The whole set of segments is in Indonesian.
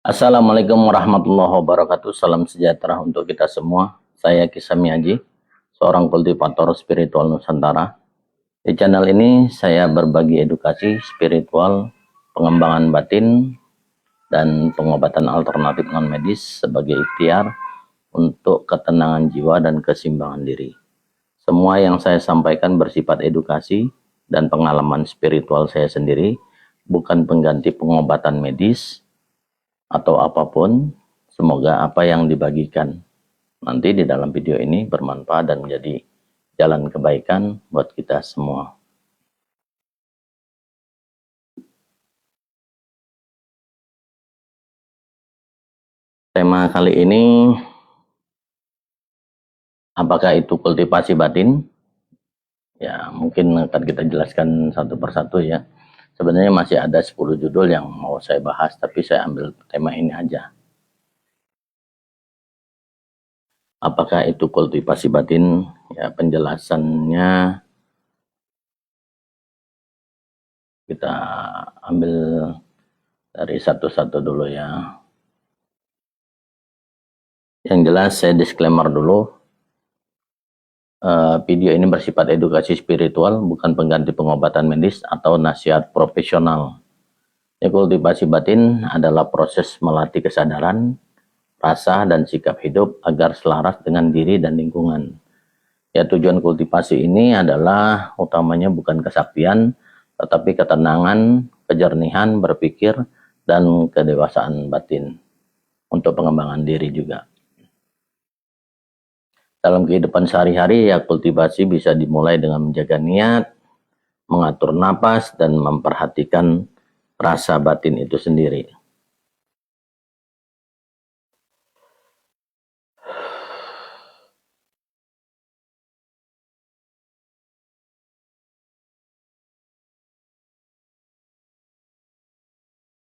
Assalamualaikum warahmatullahi wabarakatuh. Salam sejahtera untuk kita semua. Saya Kisah Miyaji, seorang kultivator spiritual Nusantara. Di channel ini saya berbagi edukasi spiritual, pengembangan batin, dan pengobatan alternatif non-medis sebagai ikhtiar untuk ketenangan jiwa dan keseimbangan diri. Semua yang saya sampaikan bersifat edukasi dan pengalaman spiritual saya sendiri, bukan pengganti pengobatan medis atau apapun. Semoga apa yang dibagikan nanti di dalam video ini bermanfaat dan menjadi jalan kebaikan buat kita semua. Tema kali ini, apakah itu kultivasi batin? Ya, mungkin akan kita jelaskan satu persatu ya. Sebenarnya masih ada 10 judul yang mau saya bahas, tapi saya ambil tema ini aja. Apakah itu kultivasi batin? Ya, penjelasannya kita ambil dari satu-satu dulu ya. Yang jelas saya disclaimer dulu, video ini bersifat edukasi spiritual, bukan pengganti pengobatan medis atau nasihat profesional. Kultivasi batin adalah proses melatih kesadaran, rasa, dan sikap hidup agar selaras dengan diri dan lingkungan. Ya, tujuan kultivasi ini adalah utamanya bukan kesaktian, tetapi ketenangan, kejernihan berpikir, dan kedewasaan batin untuk pengembangan diri juga. Dalam kehidupan sehari-hari, ya kultivasi bisa dimulai dengan menjaga niat, mengatur napas, dan memperhatikan rasa batin itu sendiri.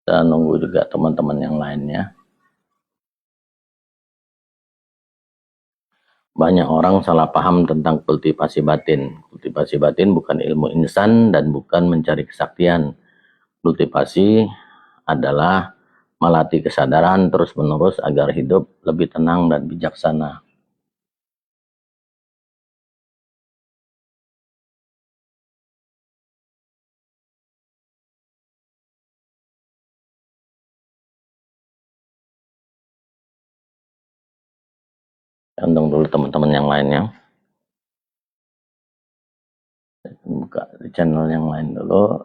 Dan nunggu juga teman-teman yang lainnya. Banyak orang salah paham tentang kultivasi batin. Kultivasi batin bukan ilmu instan dan bukan mencari kesaktian. Kultivasi adalah melatih kesadaran terus-menerus agar hidup lebih tenang dan bijaksana. Undang dulu teman-teman yang lainnya. Buka di channel yang lain dulu.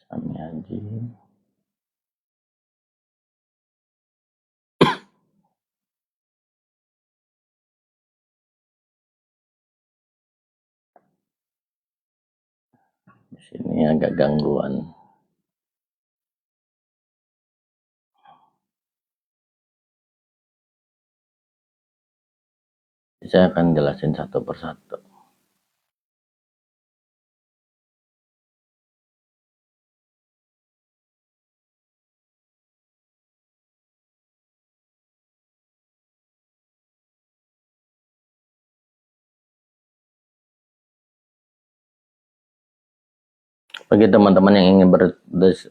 Samiaji. Di sini agak gangguan. Saya akan jelasin satu persatu. Bagi teman-teman yang ingin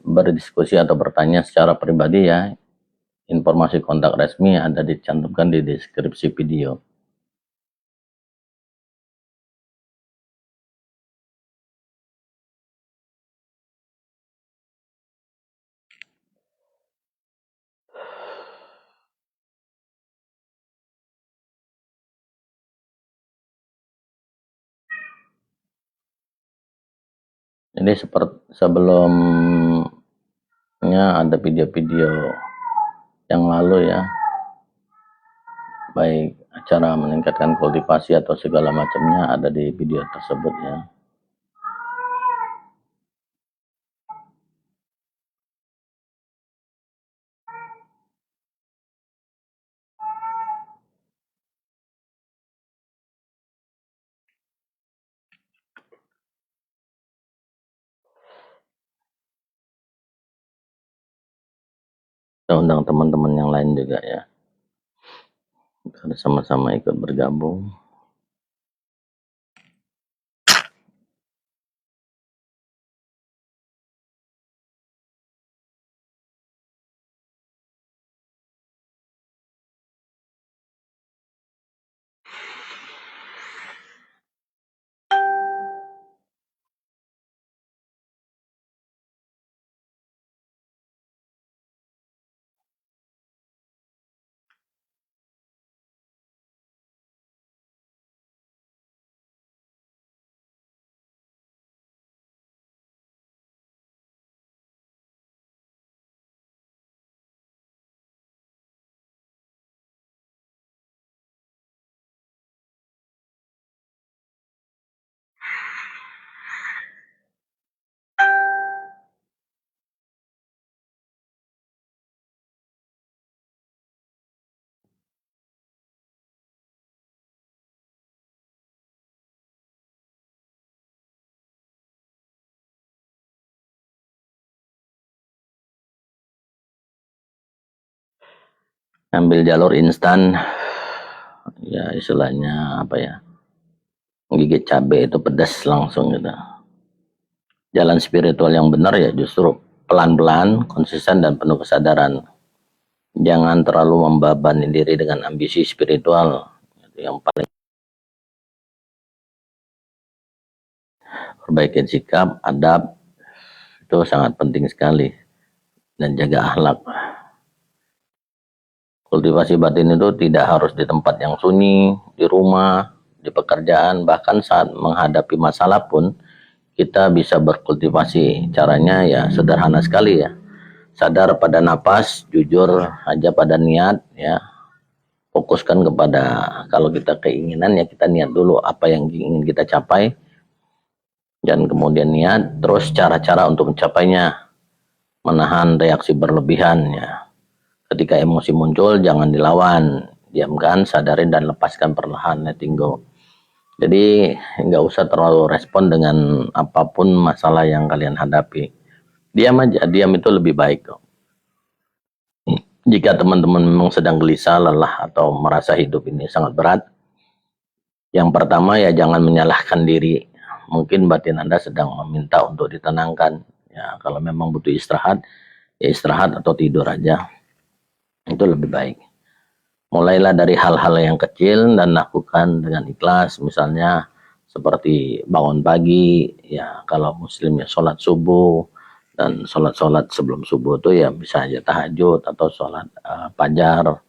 berdiskusi atau bertanya secara pribadi ya, informasi kontak resmi ada dicantumkan di deskripsi video. Jadi seperti sebelumnya ada video-video yang lalu ya, baik cara meningkatkan kultivasi atau segala macamnya ada di video tersebut ya. Kita undang teman-teman yang lain juga ya, kita sama-sama ikut bergabung. ambil jalur instan, ya istilahnya apa ya, gigit cabai itu pedas langsung gitu. Jalan spiritual yang benar ya justru pelan-pelan, konsisten dan penuh kesadaran. Jangan terlalu membebani diri dengan ambisi spiritual. Yang paling perbaiki sikap, adab itu sangat penting sekali, dan jaga akhlak. Kultivasi batin itu tidak harus di tempat yang sunyi, di rumah, di pekerjaan, bahkan saat menghadapi masalah pun kita bisa berkultivasi. Caranya ya sederhana sekali ya. Sadar pada napas, jujur aja pada niat ya. Fokuskan kepada, kalau kita keinginan ya kita niat dulu apa yang ingin kita capai, dan kemudian niat, terus cara-cara untuk mencapainya. Menahan reaksi berlebihan ya. Ketika emosi muncul jangan dilawan, diamkan, sadarin dan lepaskan perlahan, letting go. Jadi nggak usah terlalu respon dengan apapun masalah yang kalian hadapi. Diam aja, diam itu lebih baik kok. Jika teman-teman memang sedang gelisah, lelah atau merasa hidup ini sangat berat, yang pertama ya jangan menyalahkan diri. Mungkin batin Anda sedang meminta untuk ditenangkan. Ya, kalau memang butuh istirahat, ya istirahat atau tidur aja. Itu lebih baik. Mulailah dari hal-hal yang kecil dan lakukan dengan ikhlas. Misalnya seperti bangun pagi, ya kalau muslim ya sholat subuh, dan sholat sebelum subuh itu ya bisa aja tahajud atau sholat fajar.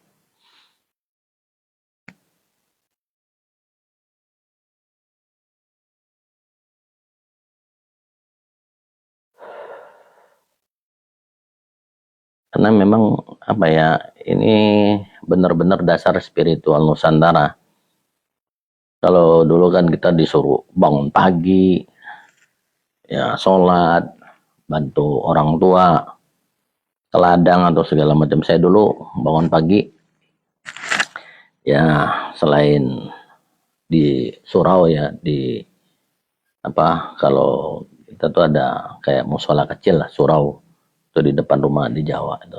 Karena memang apa ya, ini benar-benar dasar spiritual Nusantara. Kalau dulu kan kita disuruh bangun pagi, ya sholat, bantu orang tua, ke ladang atau segala macam. Saya dulu bangun pagi, ya selain di surau ya, di apa, kalau kita tuh ada kayak musola kecil lah, surau itu di depan rumah di Jawa itu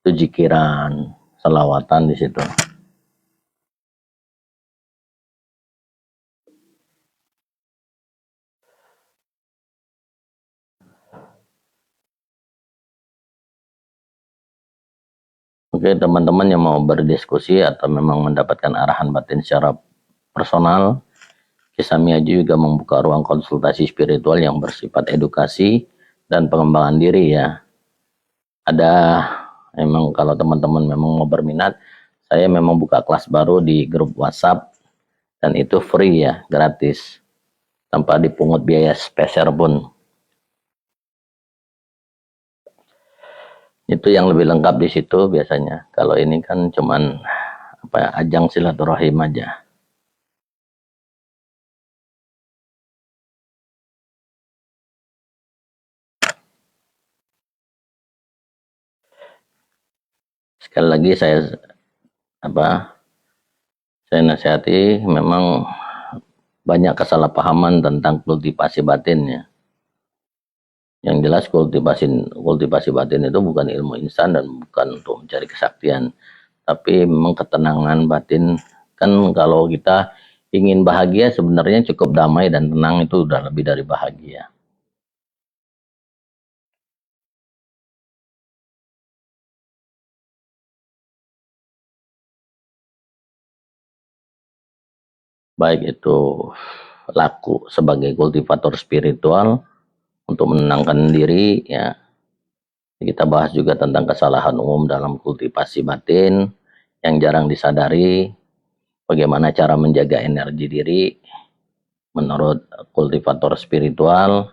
jikiran, selawatan di situ. Oke, teman-teman yang mau berdiskusi atau memang mendapatkan arahan batin secara personal, Kisami Haji juga membuka ruang konsultasi spiritual yang bersifat edukasi dan pengembangan diri ya. Ada memang kalau teman-teman memang mau berminat, saya memang buka kelas baru di grup WhatsApp, dan itu free ya, gratis, tanpa dipungut biaya speser pun. Itu yang lebih lengkap di situ biasanya. Kalau ini kan cuman apa ya, ajang silaturahim aja. Sekali lagi saya nasihati, memang banyak kesalahpahaman tentang kultivasi batin ya. Yang jelas kultivasi batin itu bukan ilmu instan dan bukan untuk mencari kesaktian, tapi memang ketenangan batin. Kan kalau kita ingin bahagia sebenarnya cukup damai dan tenang, itu udah lebih dari bahagia. Baik itu laku sebagai kultivator spiritual untuk menenangkan diri ya. Kita bahas juga tentang kesalahan umum dalam kultivasi batin yang jarang disadari, bagaimana cara menjaga energi diri menurut kultivator spiritual.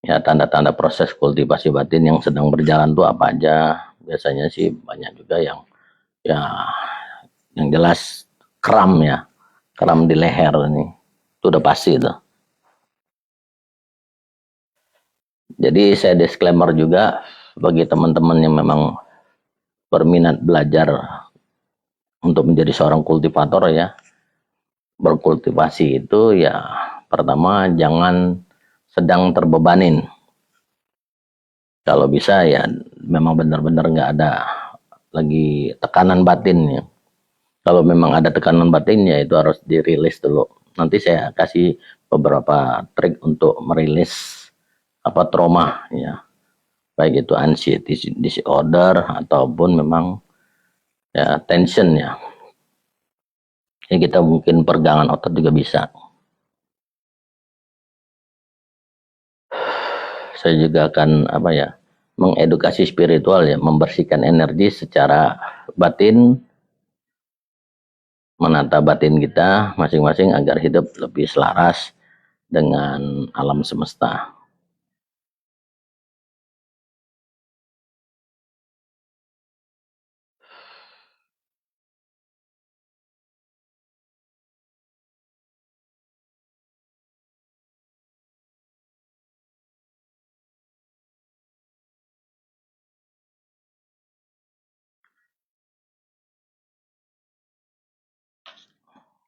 Ya, tanda-tanda proses kultivasi batin yang sedang berjalan itu apa aja. Biasanya sih banyak juga yang jelas kram ya, kram di leher ini, itu udah pasti itu. Jadi saya disclaimer juga bagi teman-teman yang memang berminat belajar untuk menjadi seorang kultivator ya. Berkultivasi itu ya pertama jangan sedang terbebanin. Kalau bisa ya memang benar-benar nggak ada lagi tekanan batin ya. Kalau memang ada tekanan batin ya itu harus dirilis dulu. Nanti saya kasih beberapa trik untuk merilis apa trauma ya, baik itu anxiety disorder ataupun memang ya tension ya. Ya kita mungkin pergangan otot juga bisa. Saya juga akan apa ya, mengedukasi spiritual ya, membersihkan energi secara batin, menata batin kita masing-masing agar hidup lebih selaras dengan alam semesta.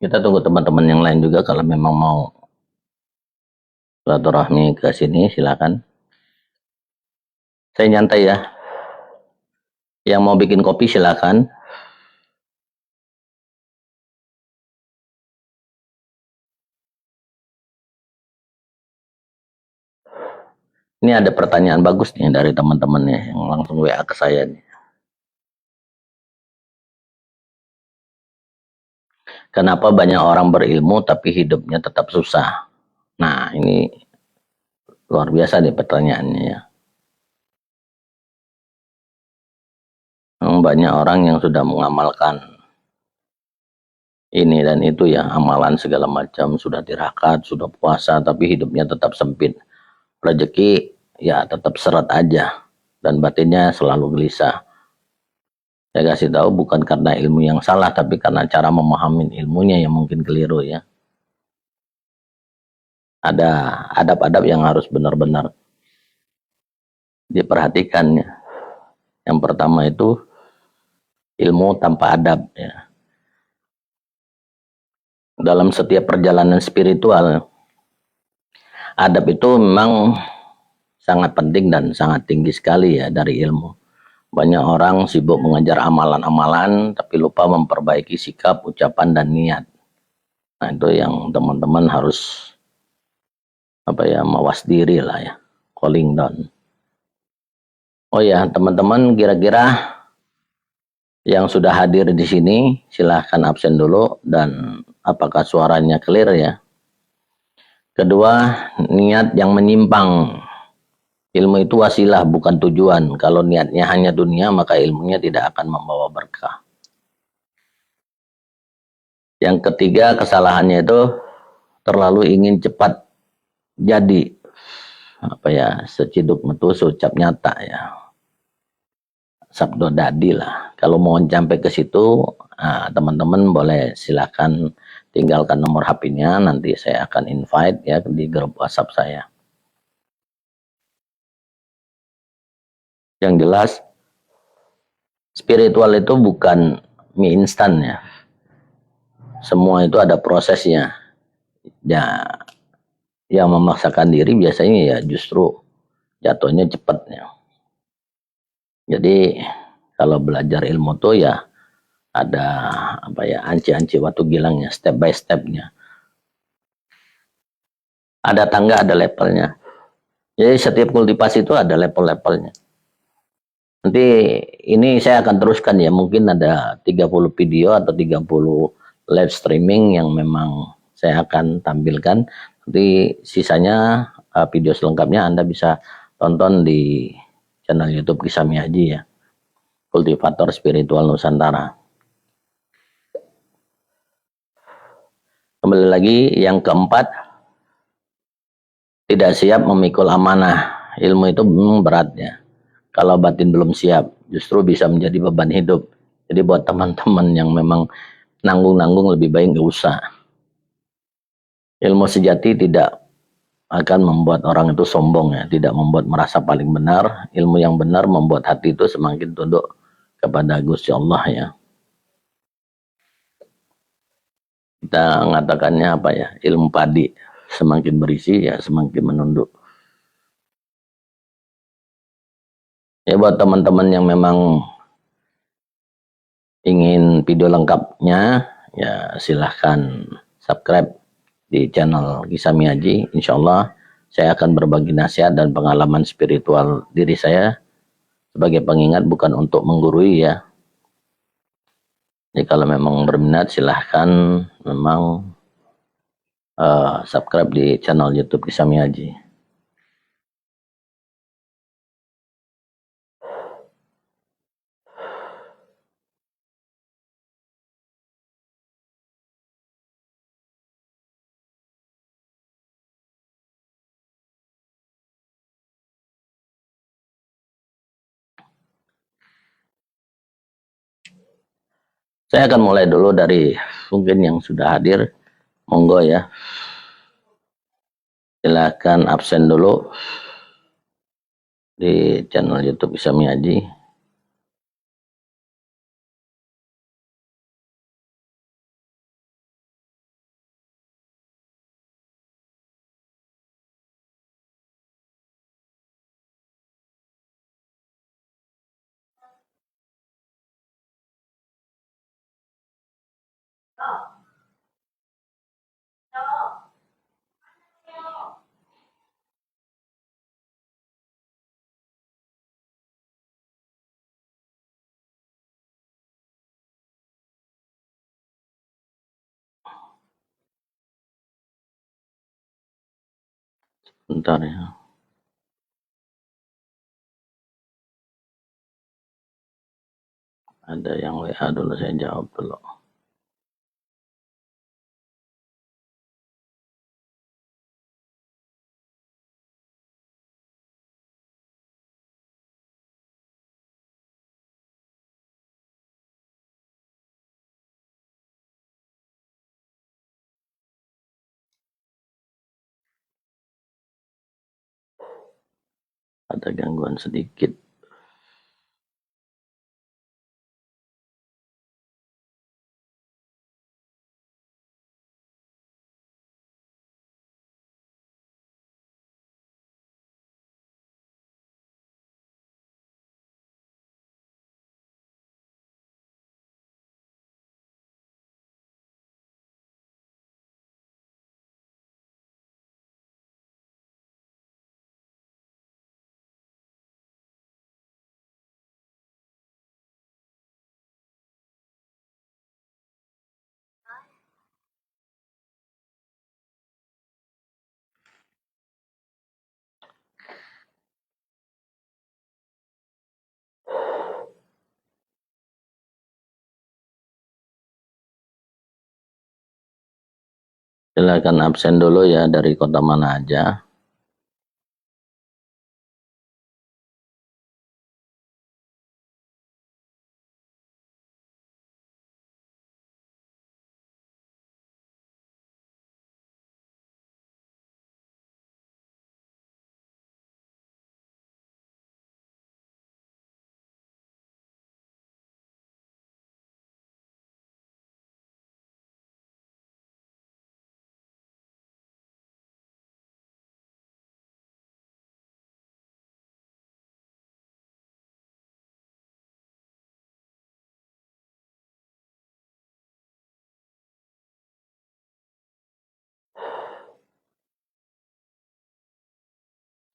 Kita tunggu teman-teman yang lain juga kalau memang mau silaturahmi ke sini silakan. Saya nyantai ya. Yang mau bikin kopi silakan. Ini ada pertanyaan bagus nih dari teman-temannya yang langsung WA ke saya nih. Kenapa banyak orang berilmu tapi hidupnya tetap susah? Nah, ini luar biasa nih pertanyaannya ya. Banyak orang yang sudah mengamalkan ini dan itu ya, amalan segala macam, sudah tirakat, sudah puasa, tapi hidupnya tetap sempit. Rezeki ya tetap seret aja dan batinnya selalu gelisah. Saya kasih tahu bukan karena ilmu yang salah, tapi karena cara memahami ilmunya yang mungkin keliru ya. Ada adab-adab yang harus benar-benar diperhatikan ya. Yang pertama itu ilmu tanpa adab ya. Dalam setiap perjalanan spiritual, adab itu memang sangat penting dan sangat tinggi sekali ya dari ilmu. Banyak orang sibuk mengejar amalan-amalan tapi lupa memperbaiki sikap, ucapan, dan niat. Nah itu yang teman-teman harus apa ya, mawas diri lah ya, calling down. Oh ya teman-teman, kira-kira yang sudah hadir di sini silahkan absen dulu dan apakah suaranya clear ya. Kedua, niat yang menyimpang. Ilmu itu wasilah bukan tujuan. Kalau niatnya hanya dunia maka ilmunya tidak akan membawa berkah. Yang ketiga, kesalahannya itu terlalu ingin cepat jadi apa ya, seciduk metu ucap nyata ya, sabdo dadi lah. Kalau mau sampai ke situ, teman-teman boleh silakan tinggalkan nomor HP-nya, nanti saya akan invite ya di grup WhatsApp saya. Yang jelas spiritual itu bukan mie instan ya, semua itu ada prosesnya ya. Yang memaksakan diri biasanya ya justru jatuhnya cepat ya. Jadi kalau belajar ilmu tuh ya ada apa ya, anci-anci waktu gilangnya, step by stepnya. Ada tangga, ada levelnya. Jadi setiap kultivasi itu ada level-levelnya. Nanti ini saya akan teruskan ya, mungkin ada 30 video atau 30 live streaming yang memang saya akan tampilkan. Nanti sisanya video selengkapnya Anda bisa tonton di channel YouTube Kisah Haji ya, Kultivator Spiritual Nusantara. Kembali lagi yang keempat, tidak siap memikul amanah. Ilmu itu memang berat ya. Kalau batin belum siap, justru bisa menjadi beban hidup. Jadi buat teman-teman yang memang nanggung-nanggung, lebih baik nggak usah. Ilmu sejati tidak akan membuat orang itu sombong ya, tidak membuat merasa paling benar. Ilmu yang benar membuat hati itu semakin tunduk kepada Gusti Allah ya. Kita mengatakannya apa ya, ilmu padi, semakin berisi ya semakin menunduk. Ya buat teman-teman yang memang ingin video lengkapnya, ya silahkan subscribe di channel Kisah Miaji. Insya Allah saya akan berbagi nasihat dan pengalaman spiritual diri saya sebagai pengingat, bukan untuk menggurui ya. Jadi kalau memang berminat silahkan memang subscribe di channel YouTube Kisah Miaji. Saya akan mulai dulu dari mungkin yang sudah hadir. Monggo ya. Silahkan absen dulu di channel YouTube Kisah Miaji. Bentar ya. Ada yang WA dulu, saya jawab dulu. Ada gangguan sedikit. Silakan absen dulu ya, dari kota mana aja.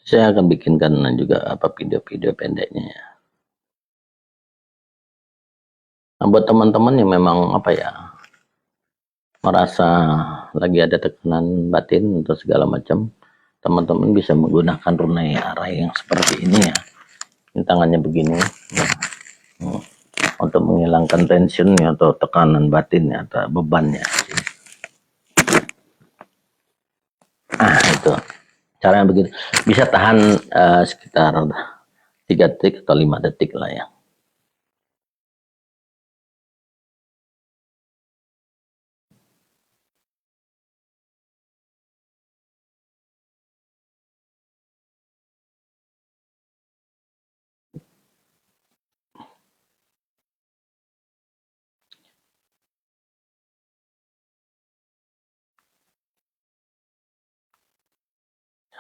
Saya akan bikinkan juga video-video pendeknya ya. Nah, buat teman-teman yang memang merasa lagi ada tekanan batin atau segala macam, teman-teman bisa menggunakan runai arai yang seperti ini ya. Ini tangannya begini ya. Untuk menghilangkan tensionnya atau tekanan batinnya atau bebannya. Itu caranya begitu, bisa tahan sekitar 3 detik atau 5 detik lah ya.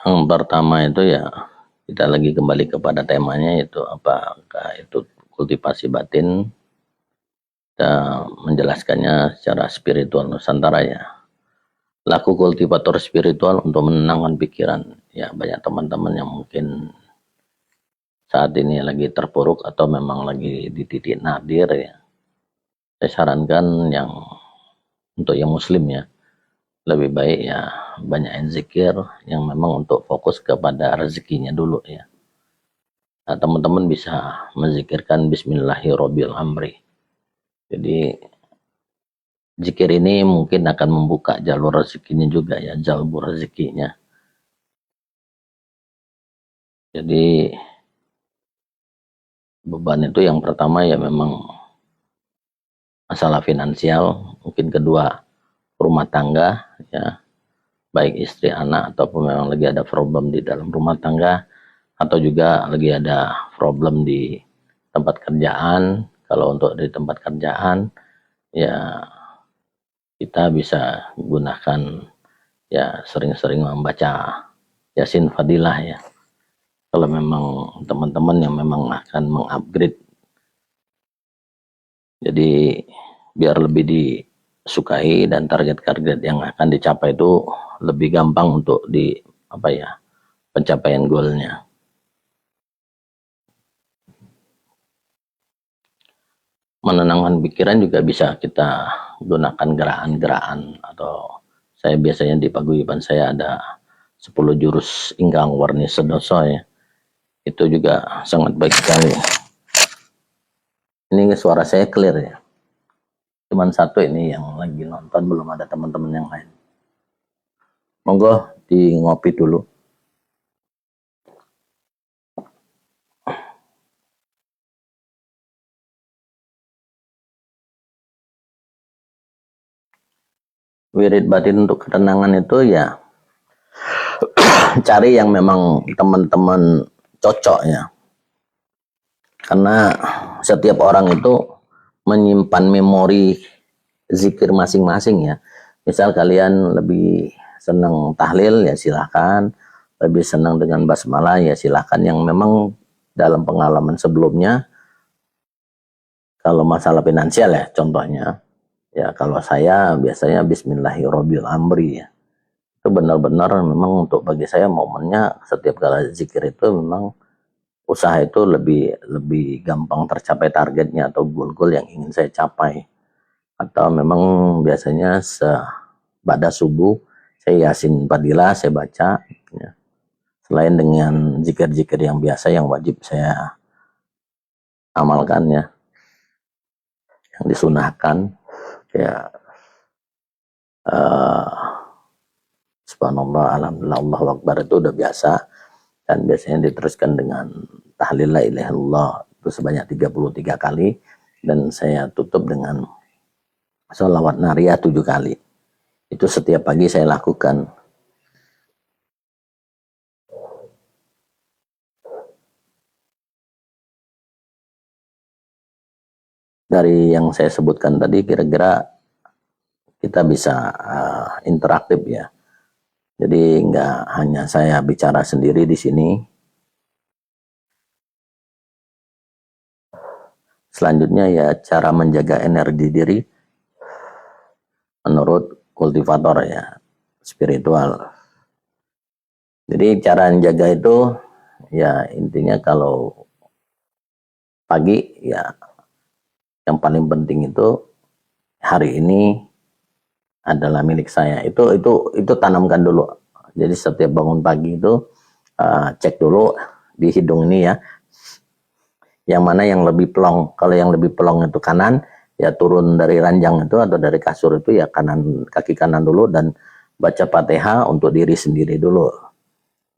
Yang pertama itu ya, Kita lagi kembali kepada temanya, yaitu apakah itu kultivasi batin. Kita menjelaskannya secara spiritual Nusantara ya. Laku kultivator spiritual untuk menenangkan pikiran. Ya, banyak teman-teman yang mungkin saat ini lagi terpuruk atau memang lagi di titik nadir ya. Saya sarankan untuk yang muslim ya, lebih baik ya banyak zikir yang memang untuk fokus kepada rezekinya dulu ya. Nah, teman-teman bisa menzikirkan Bismillahirrahmanirrahim. Jadi zikir ini mungkin akan membuka jalur rezekinya juga ya, jalur rezekinya. Jadi beban itu yang pertama ya memang masalah finansial, mungkin kedua rumah tangga ya, baik istri anak ataupun memang lagi ada problem di dalam rumah tangga, atau juga lagi ada problem di tempat kerjaan. Kalau untuk di tempat kerjaan ya kita bisa gunakan ya sering-sering membaca Yasin Fadilah ya. Kalau memang teman-teman yang memang akan mengupgrade, jadi biar lebih disukai dan target-target yang akan dicapai itu lebih gampang untuk pencapaian goalnya. Menenangkan pikiran juga bisa kita gunakan gerakan-gerakan, atau saya biasanya di paguyuban saya ada 10 jurus ingkang warni sedoso ya. Itu juga sangat baik sekali. Ini suara saya clear ya. Cuman satu ini yang lagi nonton, belum ada teman-teman yang lain. Monggo di ngopi dulu. Wirid batin untuk ketenangan itu ya cari yang memang teman-teman cocok ya. Karena setiap orang itu menyimpan memori zikir masing-masing ya. Misal kalian lebih senang tahlil ya silahkan, lebih senang dengan basmalah ya silahkan. Yang memang dalam pengalaman sebelumnya, kalau masalah finansial ya contohnya, ya kalau saya biasanya Bismillahirrahmanirrahim ya. Itu benar-benar memang untuk bagi saya momennya setiap kali zikir itu memang usaha itu lebih gampang tercapai targetnya atau goal-goal yang ingin saya capai. Atau memang biasanya pada subuh saya Yasin Fadilah saya baca ya. Selain dengan zikir-zikir yang biasa yang wajib saya amalkan ya, yang disunahkan ya subhanallah, alhamdulillah, Allahu akbar itu udah biasa, dan biasanya diteruskan dengan tahlil la ilaha illallah itu sebanyak 33 kali, dan saya tutup dengan sholawat nariyah 7 kali. Itu setiap pagi saya lakukan. Dari yang saya sebutkan tadi kira-kira kita bisa interaktif ya. Jadi nggak hanya saya bicara sendiri di sini. Selanjutnya ya cara menjaga energi diri menurut kultivator ya spiritual. Jadi cara menjaga itu ya intinya kalau pagi ya yang paling penting itu hari ini adalah milik saya. Itu tanamkan dulu. Jadi setiap bangun pagi itu cek dulu di hidung ini ya, yang mana yang lebih pelong. Kalau yang lebih pelong itu kanan, ya turun dari ranjang itu atau dari kasur itu ya kanan, kaki kanan dulu, dan baca Fatihah untuk diri sendiri dulu.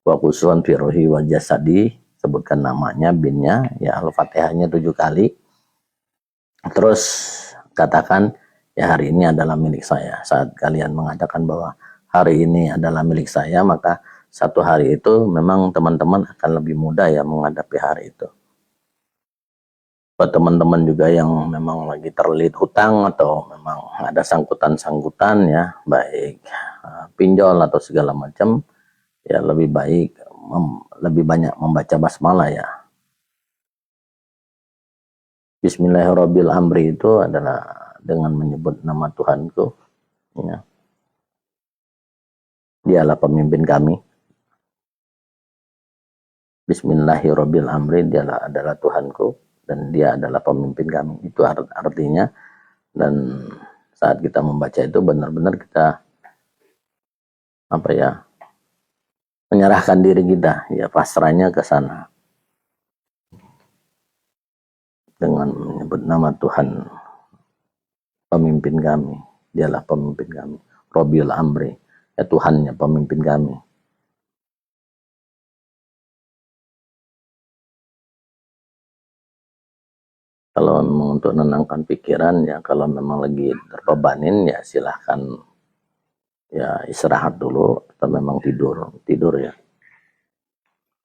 Wa kusuan fi ruhi wa jasadi, sebutkan namanya, binnya ya, Al-Fatihahnya 7 kali. Terus katakan ya hari ini adalah milik saya. Saat kalian mengatakan bahwa hari ini adalah milik saya, maka satu hari itu memang teman-teman akan lebih mudah ya menghadapi hari itu. Buat teman-teman juga yang memang lagi terlilit hutang atau memang ada sangkutan-sangkutan ya, baik pinjol atau segala macam, ya lebih baik lebih banyak membaca basmalah ya. Bismillahirrahmanirrahim itu adalah dengan menyebut nama Tuhanku, ya. Dialah pemimpin kami. Bismillahirrahmanirrahim, dialah adalah Tuhanku dan dia adalah pemimpin kami. Itu artinya, dan saat kita membaca itu benar-benar kita menyerahkan diri kita, ya, pasrahnya ke sana dengan menyebut nama Tuhan pemimpin kami. Dialah pemimpin kami. Robil Amri, ya, Tuhannya pemimpin kami. Kalau memang untuk menenangkan pikiran, ya, kalau memang lagi terbebanin, ya silahkan ya istirahat dulu, atau memang tidur ya,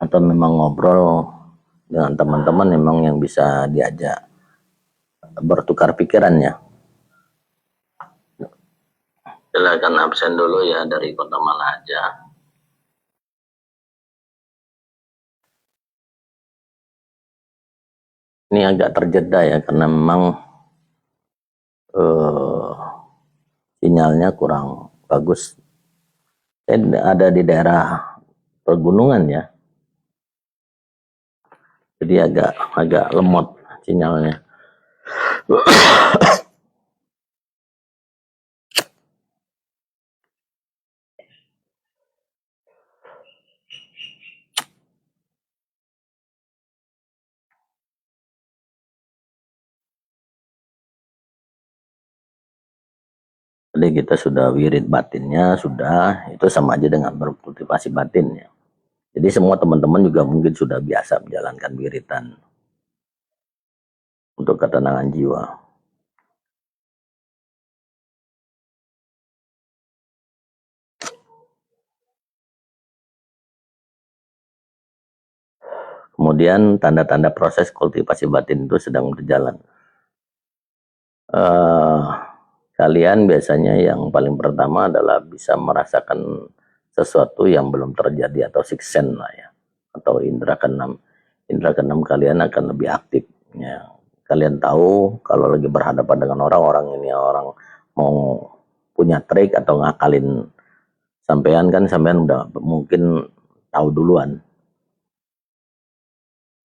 atau memang ngobrol dengan teman-teman memang yang bisa diajak bertukar pikirannya. Silakan absen dulu ya, dari kota mana aja. Ini agak terjeda ya, karena memang sinyalnya kurang bagus. Saya ada di daerah pegunungan ya, jadi agak lemot sinyalnya. Jadi kita sudah wirid batinnya, sudah, itu sama aja dengan berkultivasi batinnya. Jadi semua teman-teman juga mungkin sudah biasa menjalankan wiritan untuk ketenangan jiwa. Kemudian tanda-tanda proses kultivasi batin itu sedang berjalan. Kalian biasanya yang paling pertama adalah bisa merasakan sesuatu yang belum terjadi, atau sixth sense lah ya, atau indera keenam. Indera keenam kalian akan lebih aktif ya. Kalian tahu kalau lagi berhadapan dengan orang ini orang mau punya trik atau ngakalin sampean, kan sampean udah mungkin tahu duluan,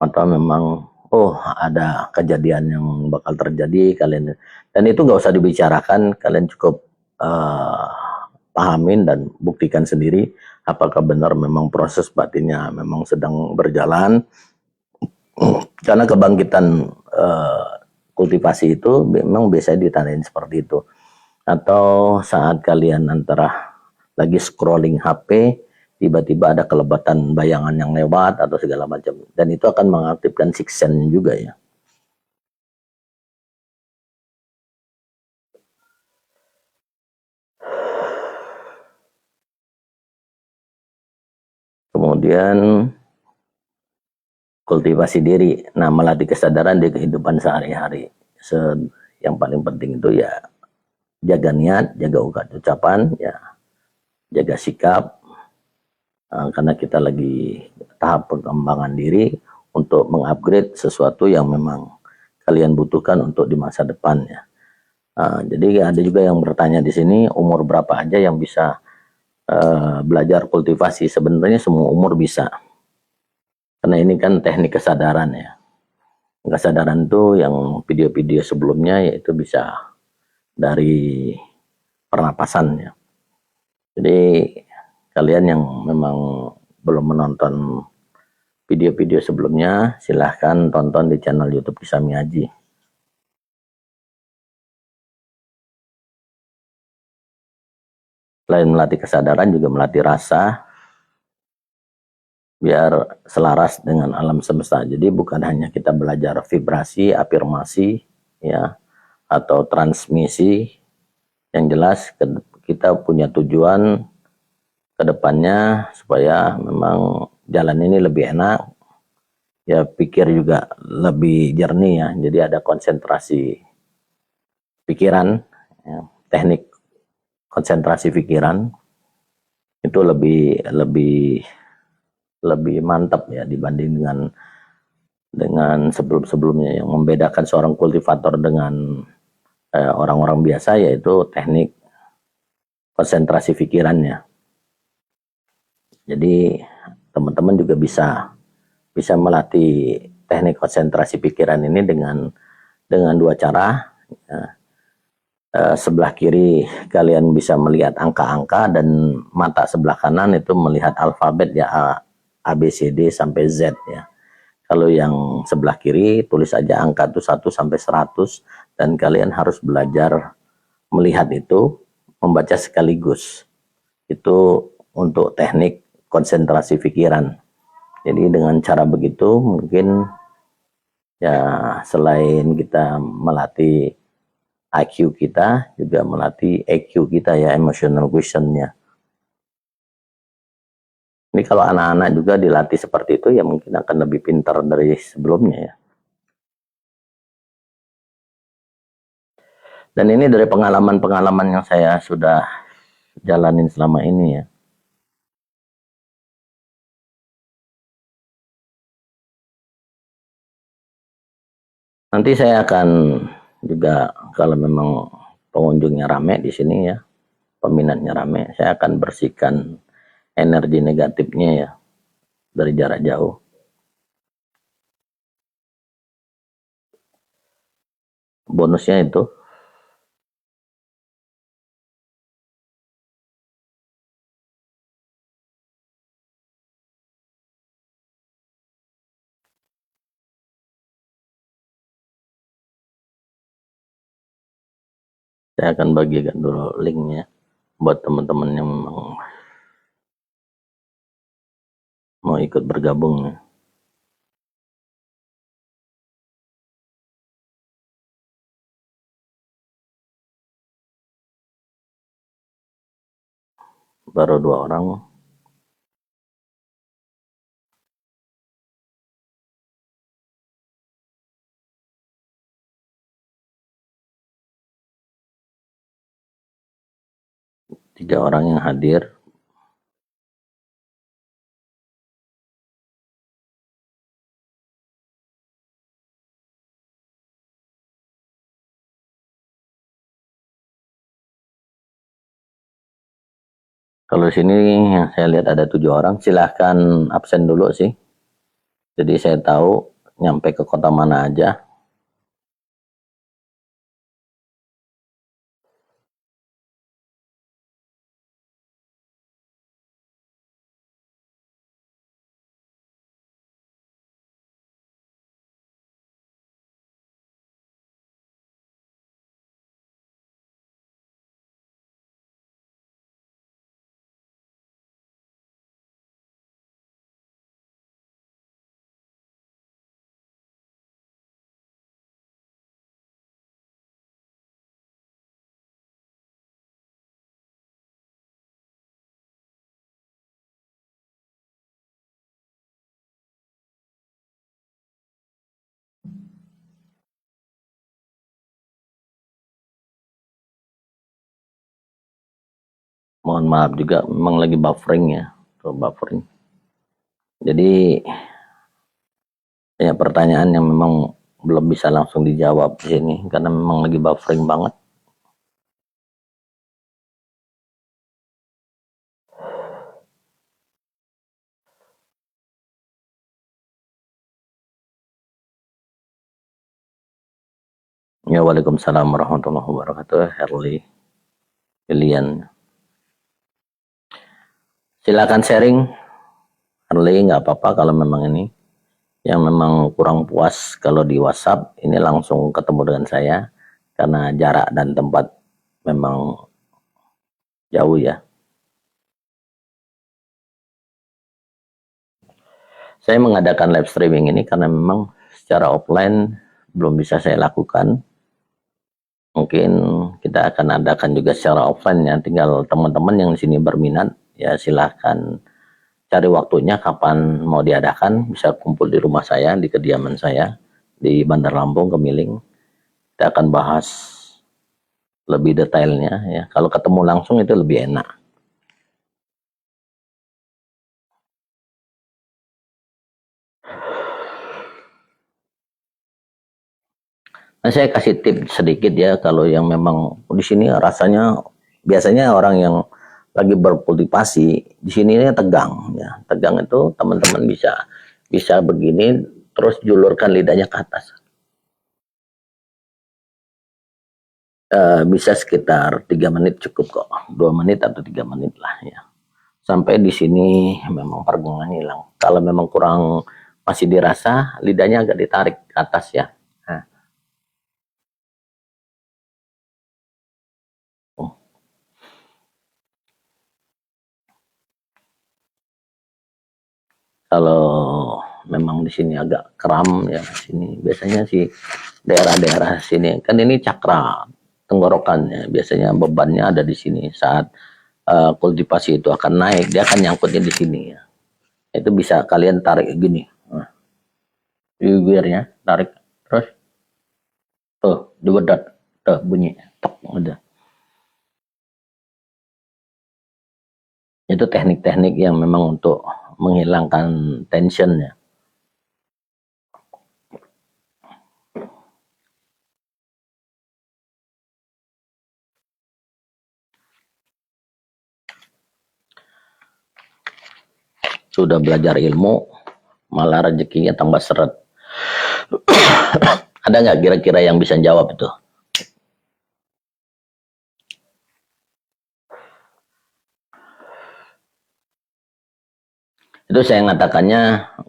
atau memang ada kejadian yang bakal terjadi kalian, dan itu nggak usah dibicarakan, kalian cukup pahamin dan buktikan sendiri apakah benar memang proses batinnya memang sedang berjalan. Karena kebangkitan kultivasi itu memang biasanya ditandain seperti itu. Atau saat kalian antara lagi scrolling HP, tiba-tiba ada kelebatan bayangan yang lewat atau segala macam, dan itu akan mengaktifkan sixth sense juga ya. Kemudian kultivasi diri, nah melatih kesadaran di kehidupan sehari-hari. Yang paling penting itu ya jaga niat, jaga ucapan, ya jaga sikap, karena kita lagi tahap pengembangan diri untuk mengupgrade sesuatu yang memang kalian butuhkan untuk di masa depan ya. Jadi ada juga yang bertanya di sini, umur berapa aja yang bisa belajar kultivasi? Sebenarnya semua umur bisa, karena ini kan teknik kesadaran ya. Kesadaran itu yang video-video sebelumnya yaitu bisa dari pernapasan ya. Jadi kalian yang memang belum menonton video-video sebelumnya, silahkan tonton di channel YouTube Kisami Haji. Selain melatih kesadaran, juga melatih rasa biar selaras dengan alam semesta. Jadi bukan hanya kita belajar vibrasi, afirmasi ya, atau transmisi. Yang jelas kita punya tujuan ke depannya supaya memang jalan ini lebih enak ya, pikir juga lebih jernih ya. Jadi ada konsentrasi pikiran ya, teknik konsentrasi pikiran itu lebih lebih mantap ya dibanding dengan sebelum-sebelumnya. Yang membedakan seorang kultivator dengan orang-orang biasa yaitu teknik konsentrasi pikirannya. Jadi teman-teman juga bisa melatih teknik konsentrasi pikiran ini dengan dua cara. Sebelah kiri kalian bisa melihat angka-angka dan mata sebelah kanan itu melihat alfabet ya, A B C D sampai Z ya. Kalau yang sebelah kiri tulis aja angka itu 1 sampai 100 dan kalian harus belajar melihat itu, membaca sekaligus. Itu untuk teknik konsentrasi pikiran. Jadi dengan cara begitu mungkin ya selain kita melatih IQ kita, juga melatih EQ kita ya, emotional quotient-nya. Ini kalau anak-anak juga dilatih seperti itu ya mungkin akan lebih pintar dari sebelumnya ya. Dan ini dari pengalaman-pengalaman yang saya sudah jalanin selama ini ya. Nanti saya akan juga kalau memang pengunjungnya rame di sini ya, peminatnya rame, saya akan bersihkan energi negatifnya ya dari jarak jauh. Bonusnya itu saya akan bagikan dulu linknya buat teman-teman yang memang mau ikut bergabung. Baru 2 orang. Tiga orang yang hadir. Kalau sini yang saya lihat ada 7 orang, silahkan absen dulu sih. Jadi saya tahu nyampe ke kota mana aja. Mohon maaf juga memang lagi buffering ya. Tuh, buffering. Jadi banyak pertanyaan yang memang belum bisa langsung dijawab di sini karena memang lagi buffering banget. Ya, waalaikumsalam warahmatullahi wabarakatuh. Herli pilihan. Silakan sharing. Herli nggak apa-apa kalau memang ini yang memang kurang puas kalau di WhatsApp ini langsung ketemu dengan saya karena jarak dan tempat memang jauh ya. Saya mengadakan live streaming ini karena memang secara offline belum bisa saya lakukan. Mungkin kita akan adakan juga secara offline ya, tinggal teman-teman yang di sini berminat ya silahkan cari waktunya kapan mau diadakan, bisa kumpul di rumah saya, di kediaman saya di Bandar Lampung, Kemiling. Kita akan bahas lebih detailnya ya. Kalau ketemu langsung itu lebih enak. Nah, saya kasih tips sedikit ya, kalau yang memang di sini rasanya biasanya orang yang lagi berkultivasi di sini tegang ya. Tegang itu teman-teman bisa begini terus julurkan lidahnya ke atas. Bisa sekitar 3 menit cukup kok. 2 menit atau 3 menit lah ya. Sampai di sini memang pergungan hilang. Kalau memang kurang masih dirasa, lidahnya agak ditarik ke atas ya. Nah, kalau memang di sini agak kram ya, sini biasanya sih daerah-daerah sini kan ini cakra tenggorokan ya, biasanya bebannya ada di sini. Saat kultivasi itu akan naik, dia akan nyangkutnya di sini ya. Itu bisa kalian tarik gini, nah, bibirnya tarik terus tuh dibedat, tuh bunyi tok udah. Itu teknik-teknik yang memang untuk menghilangkan tension ya. Sudah belajar ilmu, malah rezekinya tambah seret. Ada nggak kira-kira yang bisa jawab itu? Itu saya ngatakannya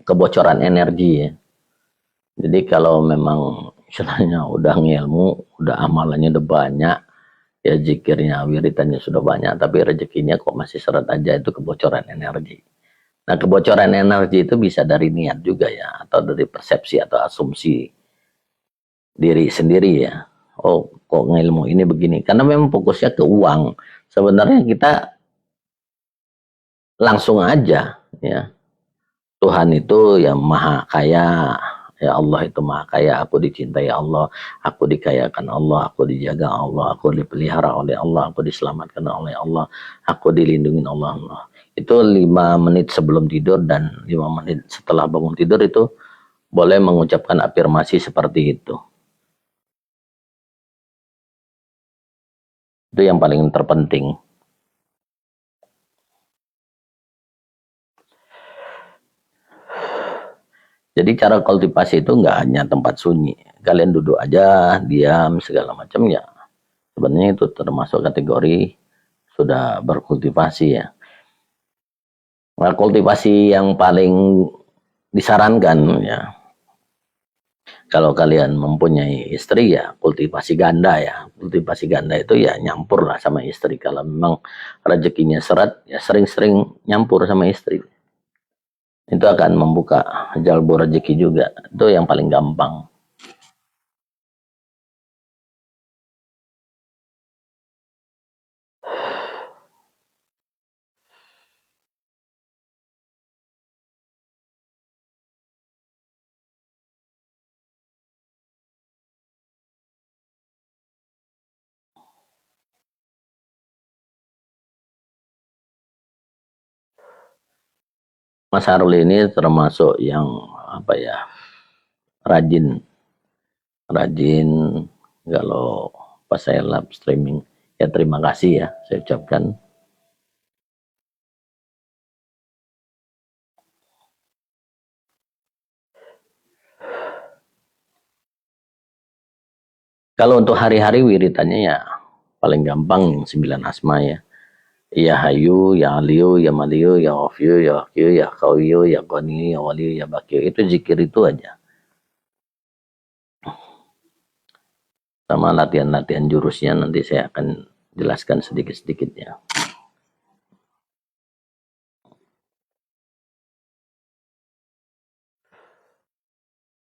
kebocoran energi ya. Jadi kalau memang istilahnya udah ngilmu, udah amalannya udah banyak, ya zikirnya, wiritannya sudah banyak, tapi rezekinya kok masih seret aja, itu kebocoran energi. Nah, kebocoran energi itu bisa dari niat juga ya, atau dari persepsi atau asumsi diri sendiri ya. Oh, kok ngilmu ini begini? Karena memang fokusnya ke uang. Sebenarnya kita langsung aja ya. Tuhan itu yang maha kaya, ya Allah itu maha kaya, aku dicintai Allah, aku dikayakan Allah, aku dijaga Allah, aku dipelihara oleh Allah, aku diselamatkan oleh Allah, aku dilindungi Allah. Itu 5 menit sebelum tidur dan 5 menit setelah bangun tidur itu boleh mengucapkan afirmasi seperti itu. Itu yang paling terpenting. Jadi cara kultivasi itu nggak hanya tempat sunyi. Kalian duduk aja, diam, segala macam ya. Sebenarnya itu termasuk kategori sudah berkultivasi ya. Nah, kultivasi yang paling disarankan ya, kalau kalian mempunyai istri ya kultivasi ganda ya. Kultivasi ganda itu ya nyampur lah sama istri. Kalau memang rezekinya seret ya sering-sering nyampur sama istri. Itu akan membuka jalur rezeki juga. Itu yang paling gampang. Mas Harul ini termasuk yang apa ya, rajin rajin kalau pas saya live streaming ya, terima kasih ya saya ucapkan. Kalau untuk hari-hari wiritannya ya paling gampang 9 asma ya. Ya Hayu, ya Aliyu, ya Maliyu, ya Wafiyu, ya Wakiyu, ya Kawiyu, ya Qaniyu, ya Waliyu, ya Bakiyu. Itu zikir itu aja. Sama latihan-latihan jurusnya nanti saya akan jelaskan sedikit-sedikit ya.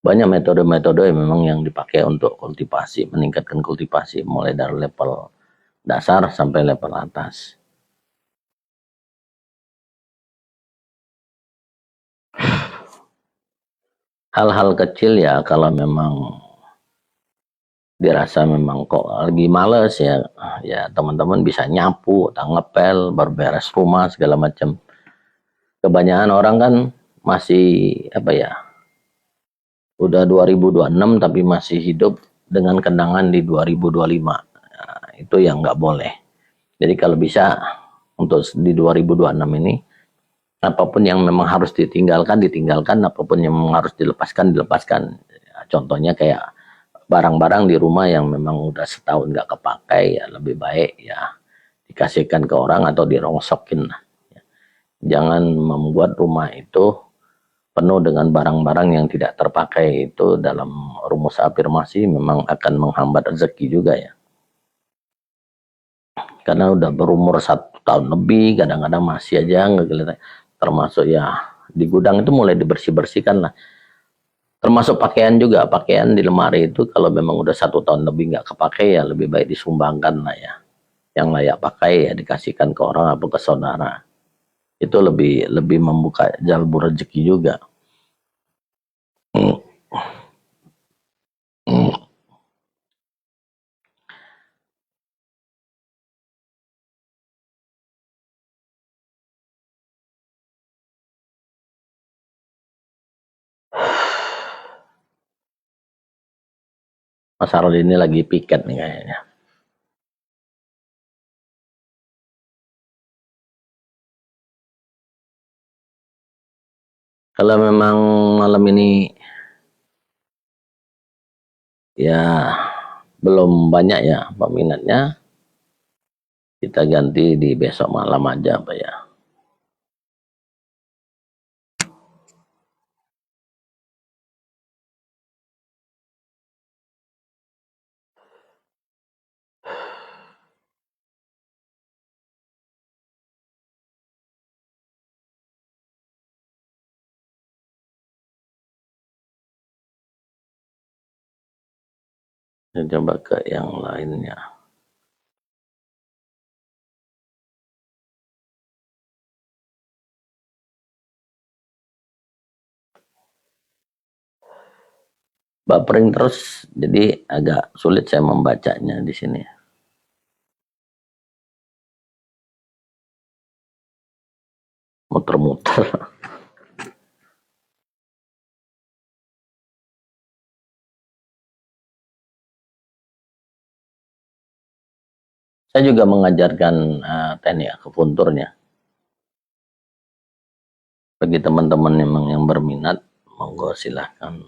Banyak metode-metode yang memang yang dipakai untuk kultivasi, meningkatkan kultivasi, mulai dari level dasar sampai level atas. Hal-hal kecil ya, kalau memang dirasa memang kok lagi males ya, ya teman-teman bisa nyapu, ngepel, berberes rumah segala macam. Kebanyakan orang kan masih apa ya, udah 2026 tapi masih hidup dengan kendangan di 2025. Nah, itu yang nggak boleh. Jadi kalau bisa untuk di 2026 ini, apapun yang memang harus ditinggalkan, ditinggalkan, apapun yang memang harus dilepaskan, dilepaskan. Contohnya kayak barang-barang di rumah yang memang udah setahun nggak kepakai, ya lebih baik ya dikasihkan ke orang atau dirongsokin. Jangan membuat rumah itu penuh dengan barang-barang yang tidak terpakai. Itu dalam rumus afirmasi memang akan menghambat rezeki juga ya. Karena udah berumur 1 tahun lebih, kadang-kadang masih aja nggak kelihatan. Termasuk ya di gudang itu mulai dibersih-bersihkan lah. Termasuk pakaian juga, pakaian di lemari itu kalau memang udah 1 tahun lebih nggak kepakai ya lebih baik disumbangkan lah ya. Yang layak pakai ya dikasihkan ke orang atau ke saudara. Itu lebih membuka jalur rezeki juga. Mas Harul ini lagi piket nih kayaknya. Kalau memang malam ini ya belum banyak ya peminatnya, kita ganti di besok malam aja Pak ya. Saya coba ke yang lainnya. Buffering terus, jadi agak sulit saya membacanya di sini. Muter-muter. Saya juga mengajarkan teknik akupunturnya. Bagi teman-teman yang berminat, monggo silahkan.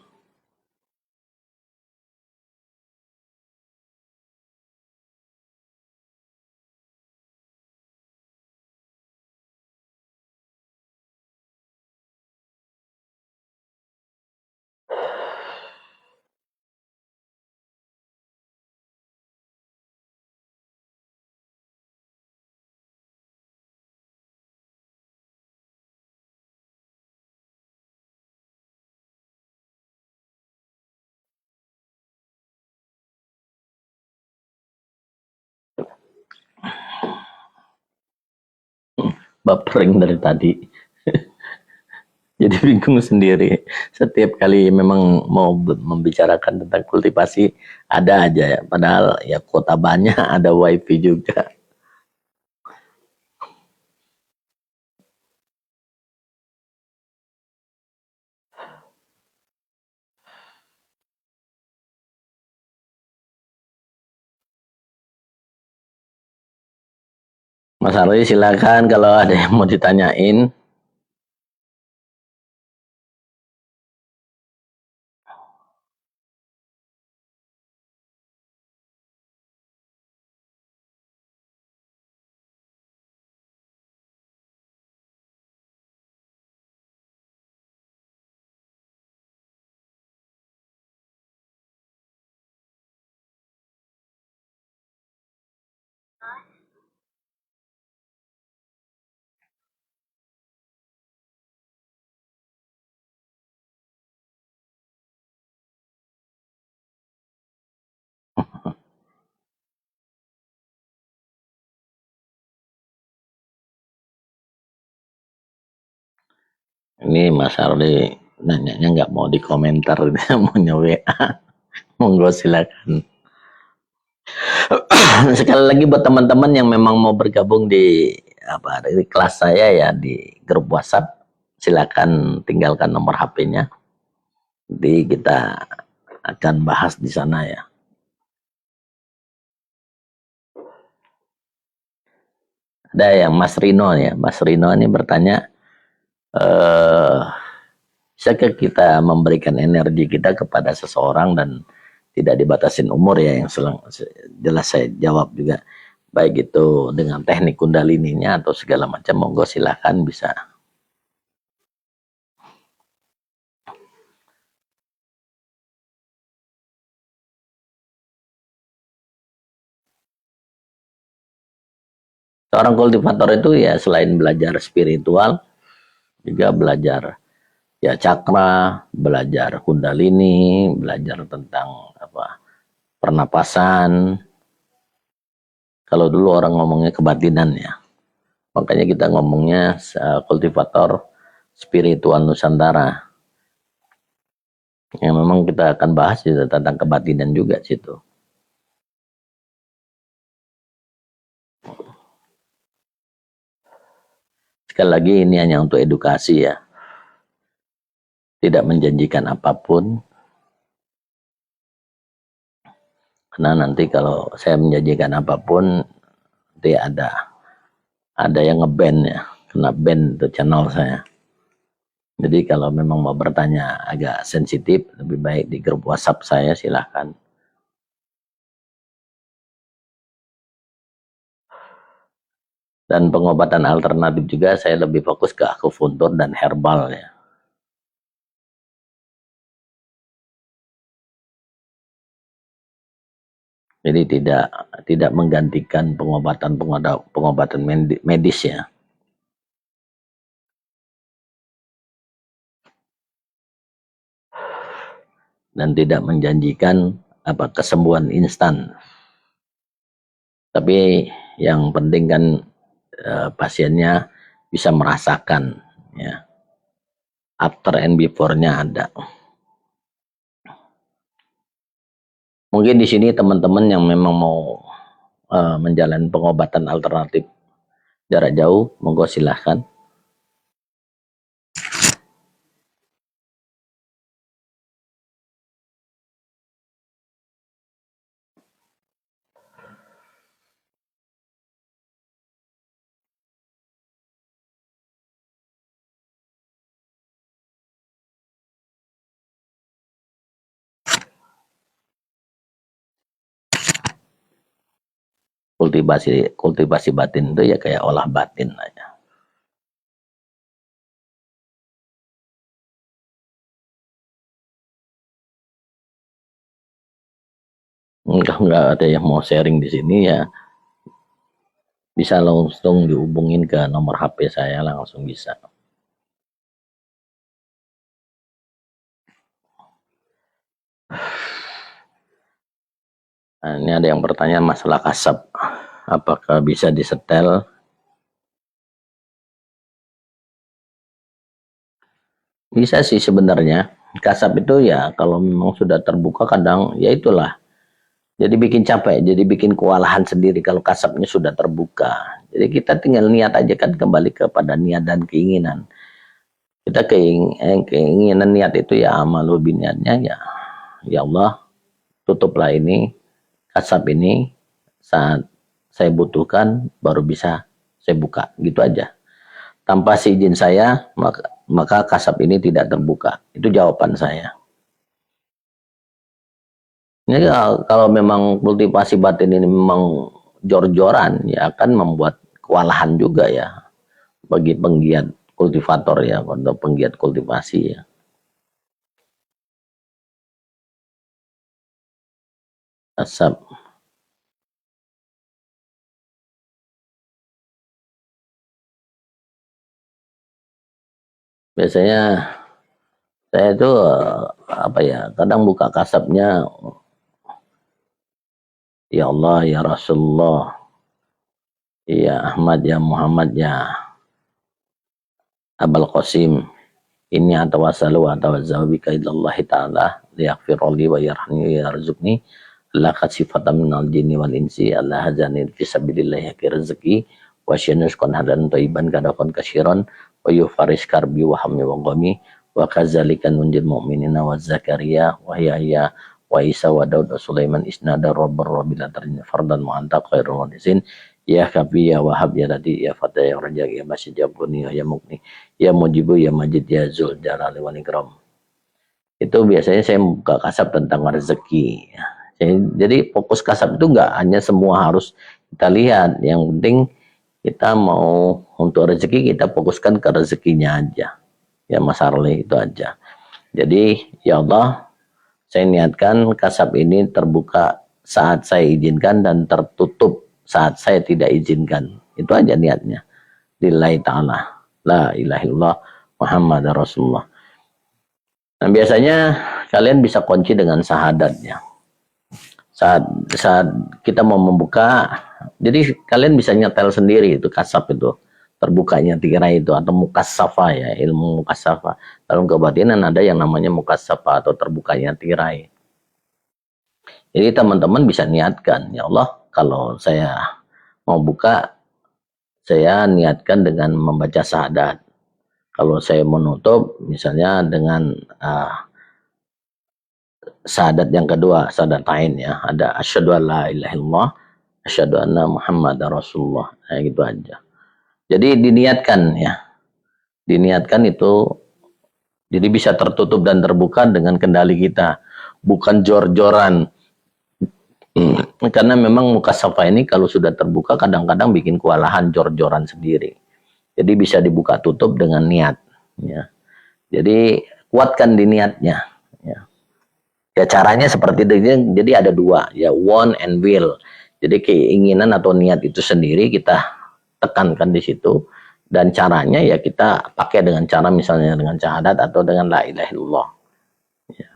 Buffering dari tadi. Jadi bingung sendiri. Setiap kali memang mau membicarakan tentang kultivasi, ada aja ya. Padahal ya kota banyak, ada wifi juga. Mas Arwi silakan kalau ada yang mau ditanyain. Ini Mas Arwi nanyanya nggak mau di komentar, dia mau WA. Monggo silakan. Sekali lagi buat teman-teman yang memang mau bergabung di di kelas saya ya di grup WhatsApp, silakan tinggalkan nomor HP-nya. Jadi kita akan bahas di sana ya. Ada yang Mas Rino ya. Mas Rino ini bertanya, eh, bisakah kita memberikan energi kita kepada seseorang dan tidak dibatasin umur ya, yang jelas saya jawab juga. Baik itu dengan teknik kundalininya atau segala macam, monggo silahkan bisa. Seorang kultivator itu ya selain belajar spiritual, juga belajar ya cakra, belajar kundalini, belajar tentang apa pernapasan. Kalau dulu orang ngomongnya kebatinan ya, makanya kita ngomongnya kultivator spiritual Nusantara. Yang memang kita akan bahas juga tentang kebatinan juga situ. Sekali lagi ini hanya untuk edukasi ya, tidak menjanjikan apapun, karena nanti kalau saya menjanjikan apapun nanti ada yang nge-ban ya, kena ban itu channel saya. Jadi kalau memang mau bertanya agak sensitif, lebih baik di grup WhatsApp saya, silahkan. Dan pengobatan alternatif juga saya lebih fokus ke akupuntur dan herbal ya. Jadi tidak menggantikan pengobatan medis ya. Dan tidak menjanjikan kesembuhan instan. Tapi yang penting kan pasiennya bisa merasakan ya, after and before-nya ada. Mungkin di sini teman-teman yang memang mau menjalani pengobatan alternatif jarak jauh, monggo silahkan. Kultivasi batin itu ya kayak olah batin aja. Enggak ada yang mau sharing di sini ya, bisa langsung dihubungin ke nomor HP saya, langsung bisa. Nah, ini ada yang bertanya masalah kasab, apakah bisa disetel? Bisa sih sebenarnya. Kasab itu ya kalau memang sudah terbuka kadang ya itulah. Jadi bikin capek, jadi bikin kewalahan sendiri kalau kasabnya sudah terbuka. Jadi kita tinggal niat aja kan, kembali kepada niat dan keinginan. Kita keinginan niat itu ya amal niatnya ya. Ya Allah, tutuplah ini kasab ini saat saya butuhkan baru bisa saya buka, gitu aja. Tanpa seizin saya maka kasab ini tidak terbuka. Itu jawaban saya. Ini kalau memang kultivasi batin ini memang jor-joran ya akan membuat kewalahan juga ya bagi penggiat kultivator ya, atau penggiat kultivasi ya. Kasab. Biasanya saya itu kadang buka kasabnya, ya Allah ya Rasulullah, ya Ahmad ya Muhammad ya Abul Qasim, ini atawassalu wa atawazzahu bika ilallahi ta'ala liyaghfirli wa yarhamni wa yarzuqni la kasifatan minal jinni wal insi Allah hazani fi sabilillah yaqi rezeki wa syanus kon hadan thayyiban kadakon kasyiron wa yufaris karbi wa hammi wa ghami wa kadzalikan munjil mu'minina wa Zakaria wa Yahya wa Isa wa Daud wa Sulaiman isnada rabbar rabbil atarin fardan mu'antaq khairul wadisin ya kafi ya wahab ya lati ya fatah ya raja ya masjid ya kuni ya mukni ya mujibu ya majid ya zul jalali wal ikram. Itu biasanya saya buka kasab tentang rezeki. Jadi fokus kasab itu enggak hanya semua harus kita lihat, yang penting kita mau untuk rezeki kita fokuskan ke rezekinya aja. Ya Mas Arli, itu aja. Jadi ya Allah, saya niatkan kasab ini terbuka saat saya izinkan dan tertutup saat saya tidak izinkan. Itu aja niatnya. Lillahi ta'ala. La ilaha illallah Muhammad Rasulullah. Nah biasanya kalian bisa kunci dengan syahadatnya. Saat kita mau membuka, jadi kalian bisa nyetel sendiri itu kasab itu. Terbukanya tirai itu atau mukassafa ya, ilmu mukassafa. Dalam kebatinan ada yang namanya mukassafa atau terbukanya tirai. Jadi teman-teman bisa niatkan, ya Allah, kalau saya mau buka, saya niatkan dengan membaca syahadat. Kalau saya menutup, misalnya dengan syahadat yang kedua, syahadatain ya, ada asyhadu alla ilaha illallah, asyhadu anna Muhammadar Rasulullah, kayak gitu aja. Jadi diniatkan ya, diniatkan itu, jadi bisa tertutup dan terbuka dengan kendali kita, bukan jor-joran. Karena memang mukassafa ini kalau sudah terbuka kadang-kadang bikin kewalahan, jor-joran sendiri. Jadi bisa dibuka tutup dengan niat. Ya. Jadi kuatkan di niatnya. Ya. Ya caranya seperti itu. Jadi ada dua, ya want and will. Jadi keinginan atau niat itu sendiri kita tekankan di situ, dan caranya ya kita pakai dengan cara misalnya dengan syahadat atau dengan la ilaha illallah. Ya.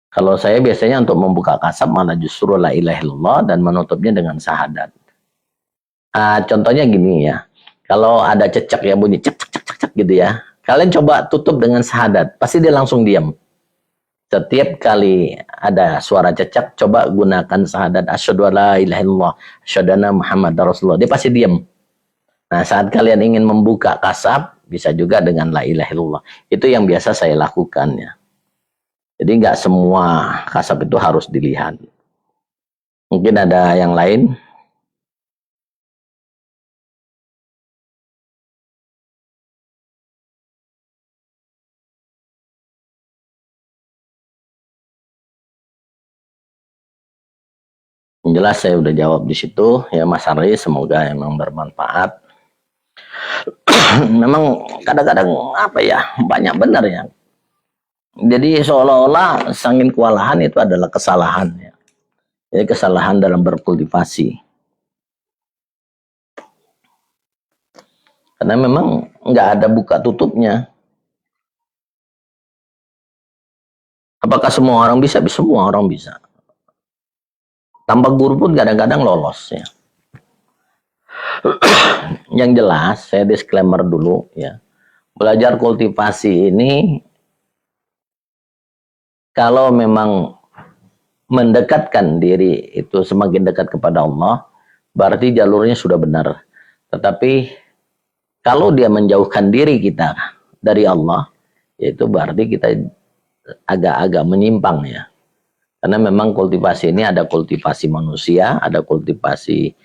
Kalau saya biasanya untuk membuka kasab malah justru la ilaha illallah dan menutupnya dengan syahadat. Contohnya gini ya, kalau ada cecak ya bunyi cek cek cek cek gitu ya, kalian coba tutup dengan syahadat, pasti dia langsung diam. Setiap kali ada suara cecak, coba gunakan syahadat asyhadu alla ilaha illallah, asyhadu anna Muhammadar Rasulullah. Dia pasti diam. Nah, saat kalian ingin membuka kasab, bisa juga dengan la ilaha illallah. Itu yang biasa saya lakukan ya. Jadi nggak semua kasab itu harus dilihat. Mungkin ada yang lain. Jelas saya udah jawab di situ ya Mas Arli, semoga emang bermanfaat. Memang kadang-kadang apa ya, banyak benar ya. Jadi seolah-olah sangin kewalahan itu adalah kesalahan ya. Jadi kesalahan dalam berkultivasi. Karena memang nggak ada buka tutupnya. Apakah semua orang bisa? Semua orang bisa. Tanpa guru pun kadang-kadang lolos ya. Yang jelas, saya disclaimer dulu ya. Belajar kultivasi ini kalau memang mendekatkan diri itu semakin dekat kepada Allah, berarti jalurnya sudah benar. Tetapi kalau dia menjauhkan diri kita dari Allah, yaitu berarti kita agak-agak menyimpang ya. Karena memang kultivasi ini ada kultivasi manusia, ada kultivasi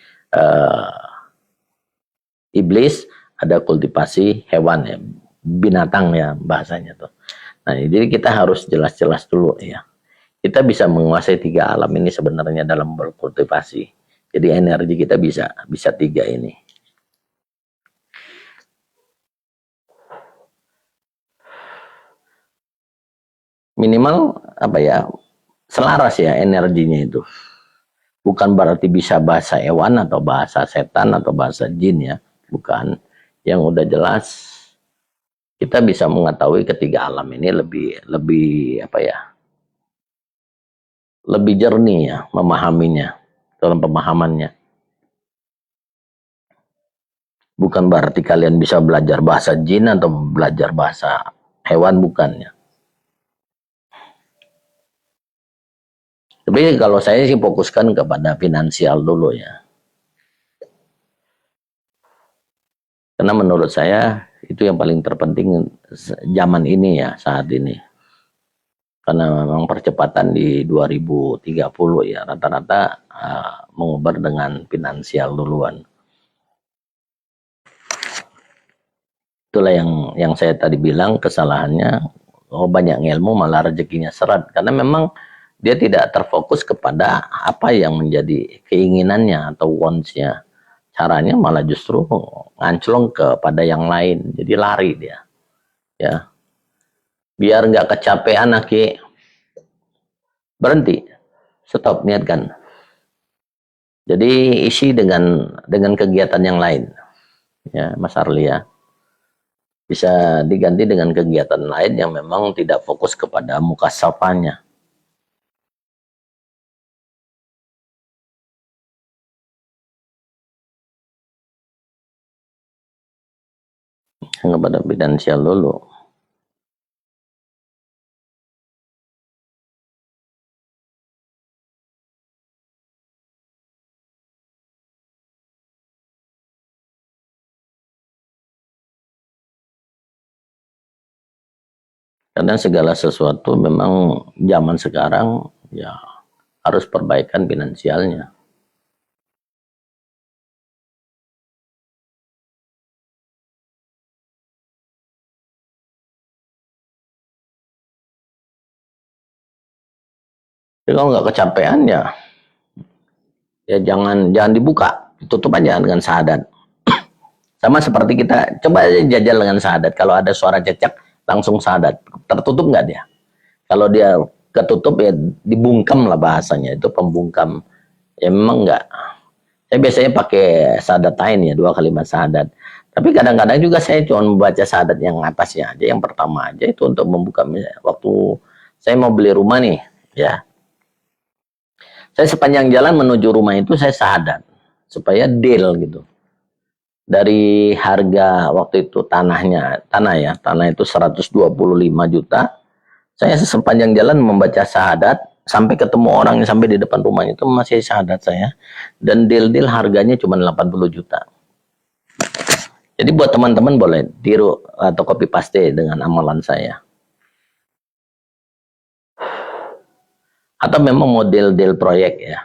iblis, ada kultivasi hewan ya, binatang ya bahasanya tuh. Nah, jadi kita harus jelas-jelas dulu ya. Kita bisa menguasai 3 alam ini sebenarnya dalam berkultivasi. Jadi energi kita bisa 3 ini. Minimal apa ya? Selaras ya energinya itu. Bukan berarti bisa bahasa hewan atau bahasa setan atau bahasa jin ya. Bukan. Yang udah jelas kita bisa mengetahui ketiga alam ini lebih apa ya? Lebih jernih ya memahaminya dalam pemahamannya. Bukan berarti kalian bisa belajar bahasa jin atau belajar bahasa hewan, bukan ya. Tapi kalau saya sih fokuskan kepada finansial dulu ya. Karena menurut saya itu yang paling terpenting zaman ini ya, saat ini. Karena memang percepatan di 2030 ya, rata-rata mengubar dengan finansial duluan. Itulah yang saya tadi bilang kesalahannya, banyak ilmu malah rezekinya seret, karena memang dia tidak terfokus kepada apa yang menjadi keinginannya atau wants-nya. Caranya malah justru nganclong kepada yang lain, jadi lari dia. Ya, biar nggak kecapean, Aki, berhenti, stop, niatkan. Jadi isi dengan kegiatan yang lain, ya Mas Arli ya. Bisa diganti dengan kegiatan lain yang memang tidak fokus kepada mukasafahnya. Kepada finansial dulu. Karena segala sesuatu memang zaman sekarang ya harus perbaikan finansialnya. Jadi kalau nggak kecapean ya jangan dibuka, tutup aja dengan syahadat. Sama seperti kita coba jajal dengan syahadat. Kalau ada suara cecak langsung syahadat. Tertutup nggak dia? Kalau dia ketutup ya dibungkam lah bahasanya, itu pembungkam. Ya memang enggak. Saya biasanya pakai syahadat ya, 2 kalimat syahadat. Tapi kadang-kadang juga saya cuma membaca syahadat yang atasnya aja, yang pertama aja, itu untuk membuka. Waktu saya mau beli rumah nih, ya. Saya sepanjang jalan menuju rumah itu saya syahadat supaya deal gitu. Dari harga waktu itu tanah itu 125 juta. Saya sepanjang jalan membaca syahadat sampai ketemu orang yang sampai di depan rumahnya itu masih syahadat saya, dan deal harganya cuma 80 juta. Jadi buat teman-teman boleh tiru atau copy paste dengan amalan saya. Atau memang model deal proyek ya.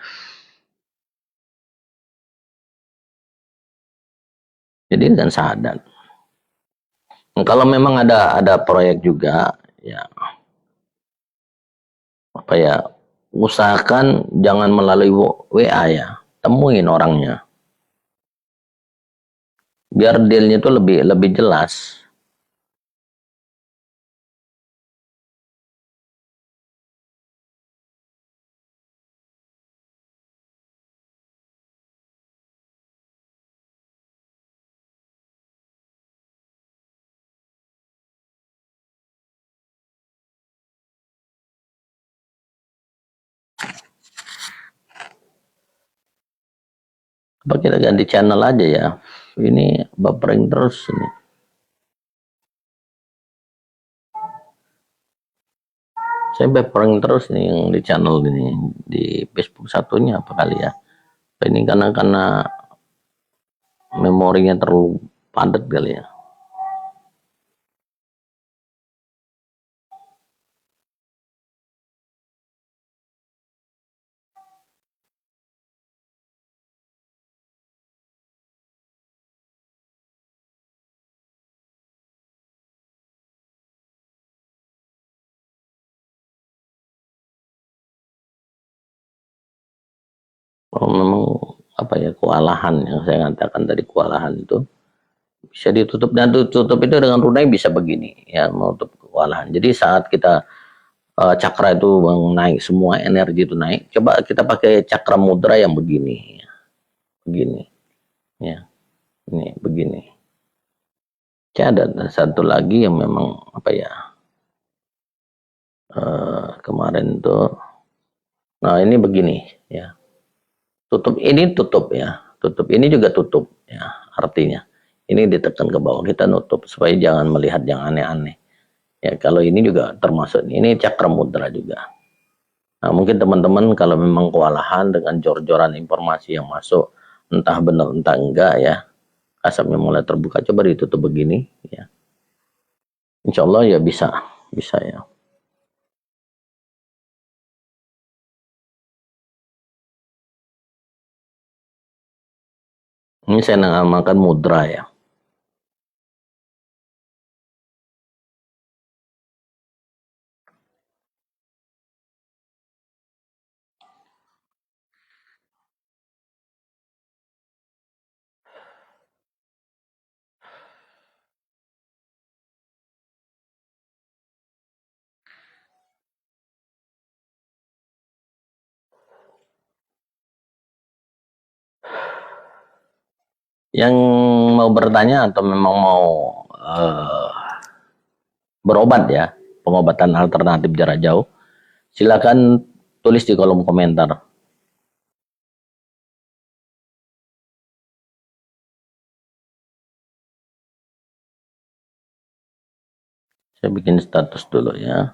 Jadi dengan syahadat. Kalau memang ada proyek juga ya, apa ya, usahakan jangan melalui WA ya, temuin orangnya biar dealnya itu lebih jelas. Apa kita ganti channel aja ya, ini buffering terus ini. Saya buffering terus nih yang di channel ini, di Facebook satunya apa kali ya. Ini karena memorinya terlalu padat kali ya. Kalau memang apa ya, kewalahan yang saya katakan tadi, kewalahan itu bisa ditutup, dan tutup itu dengan runai bisa begini ya, menutup kewalahan. Jadi saat kita cakra itu naik, semua energi itu naik, coba kita pakai cakra mudra yang begini ya. Begini ya, ini begini. Ada satu lagi yang memang apa ya, kemarin tuh, nah ini begini ya, tutup ini, tutup ya, tutup ini juga tutup ya, artinya ini ditekan ke bawah, kita nutup supaya jangan melihat yang aneh-aneh ya. Kalau ini juga termasuk, ini cakra mudra juga. Nah mungkin teman-teman kalau memang kewalahan dengan jor-joran informasi yang masuk, entah benar entah enggak ya, asapnya mulai terbuka, coba ditutup begini ya, insya Allah ya bisa ya. Ini saya namakan mudra ya. Yang mau bertanya atau memang mau berobat ya, pengobatan alternatif jarak jauh, silakan tulis di kolom komentar. Saya bikin status dulu ya.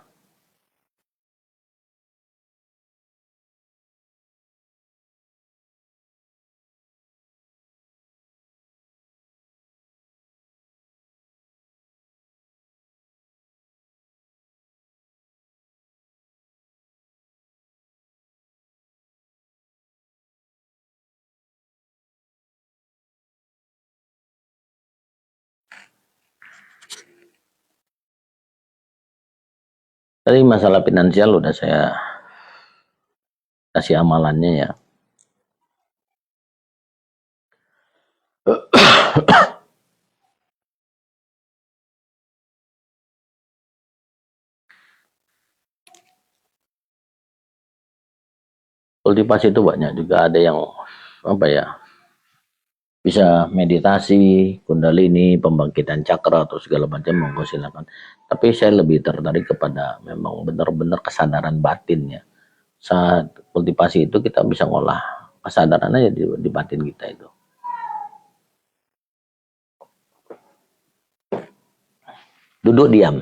Tadi masalah finansial udah saya kasih amalannya ya. Kultivasi itu banyak juga, ada yang apa ya, bisa meditasi, kundalini, pembangkitan cakra atau segala macam, monggo silakan. Tapi saya lebih tertarik kepada memang benar-benar kesadaran batinnya. Saat kultivasi itu kita bisa ngolah kesadaran aja di batin kita itu. Duduk diam.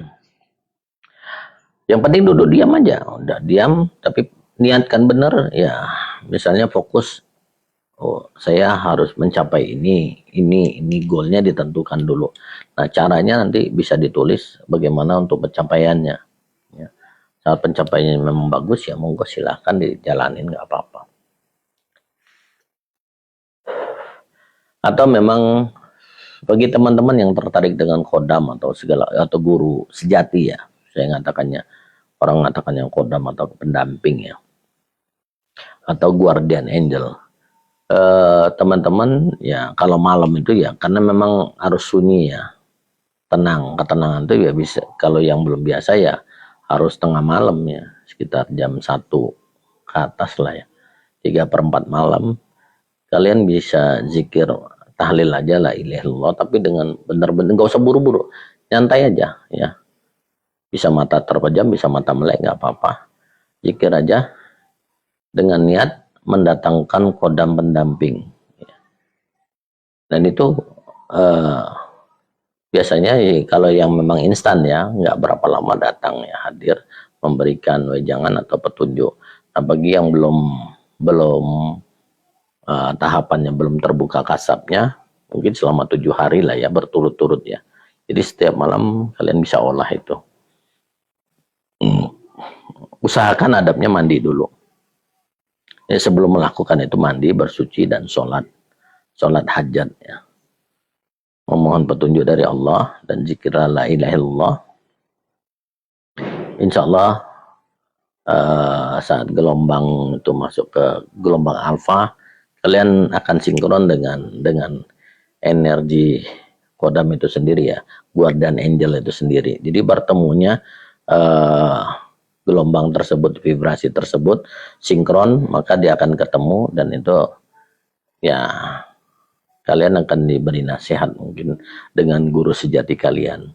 Yang penting duduk diam aja, udah diam, tapi niatkan bener ya. Misalnya fokus, oh saya harus mencapai ini goalnya ditentukan dulu. Nah caranya nanti bisa ditulis bagaimana untuk pencapaiannya. Ya. Saat pencapaiannya memang bagus ya monggo silahkan dijalanin, nggak apa-apa. Atau memang bagi teman-teman yang tertarik dengan kodam atau segala atau guru sejati ya, saya ngatakannya, orang mengatakannya kodam atau pendamping ya, atau guardian angel. Teman-teman ya kalau malam itu ya karena memang harus sunyi ya, tenang, ketenangan itu ya bisa, kalau yang belum biasa ya harus tengah malam ya, sekitar jam 1 ke atas lah ya, 3/4 malam kalian bisa zikir tahlil aja lah ilaha illallah, tapi dengan benar-benar nggak usah buru-buru, nyantai aja ya, bisa mata terpejam bisa mata melek nggak apa-apa, zikir aja dengan niat mendatangkan kodam pendamping. Dan itu biasanya kalau yang memang instan ya, nggak berapa lama datang ya, hadir memberikan wejangan atau petunjuk. Nah bagi yang belum tahapannya belum terbuka kasabnya, mungkin selama 7 hari lah ya, berturut-turut ya. Jadi setiap malam kalian bisa olah itu. Usahakan adabnya mandi dulu. Ya, sebelum melakukan itu mandi, bersuci dan sholat hajat ya, memohon petunjuk dari Allah dan zikir la ilaha illallah. Insya Allah saat gelombang itu masuk ke gelombang alfa, kalian akan sinkron dengan energi kodam itu sendiri ya, guardian angel itu sendiri. Jadi bertemunya gelombang tersebut, vibrasi tersebut sinkron, maka dia akan ketemu dan itu ya kalian akan diberi nasihat mungkin dengan guru sejati kalian.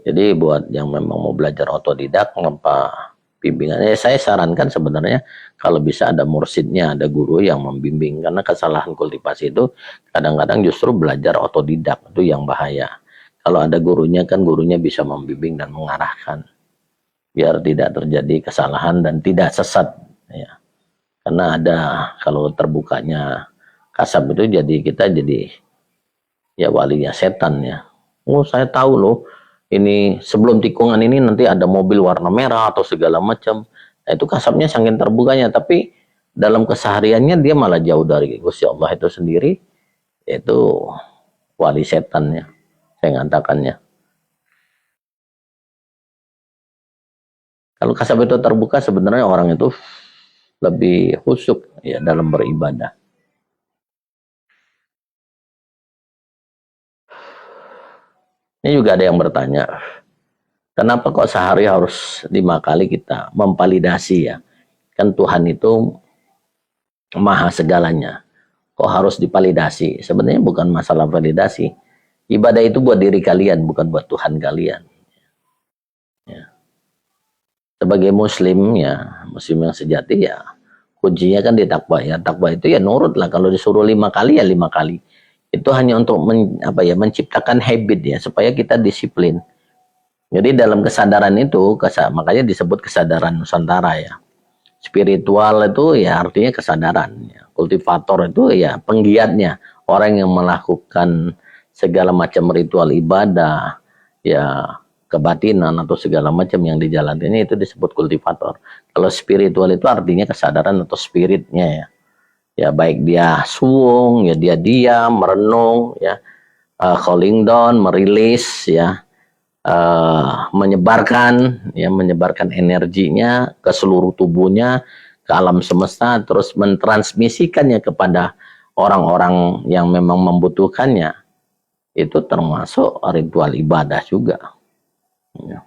Jadi buat yang memang mau belajar otodidak tanpa bimbingan, saya sarankan sebenarnya kalau bisa ada mursidnya, ada guru yang membimbing, karena kesalahan kultivasi itu kadang-kadang justru belajar otodidak itu yang bahaya. Kalau ada gurunya kan gurunya bisa membimbing dan mengarahkan biar tidak terjadi kesalahan dan tidak sesat ya. Karena ada kalau terbukanya kasab itu jadi kita jadi ya walinya setan ya. Oh saya tahu loh, ini sebelum tikungan ini nanti ada mobil warna merah atau segala macam. Nah, itu kasabnya saking terbukanya, tapi dalam kesehariannya dia malah jauh dari Gusti Allah itu sendiri, yaitu wali setannya, saya ngatakannya. Kalau kasab itu terbuka, sebenarnya orang itu lebih khusyuk ya dalam beribadah. Ini juga ada yang bertanya, kenapa kok sehari harus 5 kali kita memvalidasi ya? Kan Tuhan itu maha segalanya. Kok harus divalidasi? Sebenarnya bukan masalah validasi. Ibadah itu buat diri kalian, bukan buat Tuhan kalian. Ya. Sebagai muslim ya, muslim yang sejati ya, kuncinya kan di takwa ya. Takwa itu ya nurut lah. Kalau disuruh 5 kali ya 5 kali. Itu hanya untuk menciptakan habit ya, supaya kita disiplin. Jadi dalam kesadaran itu, makanya disebut kesadaran Nusantara ya. Spiritual itu ya artinya kesadaran. Kultivator itu ya penggiatnya. Orang yang melakukan segala macam ritual ibadah, ya kebatinan atau segala macam yang dijalaninya itu disebut kultivator. Kalau spiritual itu artinya kesadaran atau spiritnya ya. Ya baik dia suwung, ya dia diam, merenung, ya calling down, merilis, ya menyebarkan energinya ke seluruh tubuhnya, ke alam semesta, terus mentransmisikannya kepada orang-orang yang memang membutuhkannya. Itu termasuk ritual ibadah juga. Ya.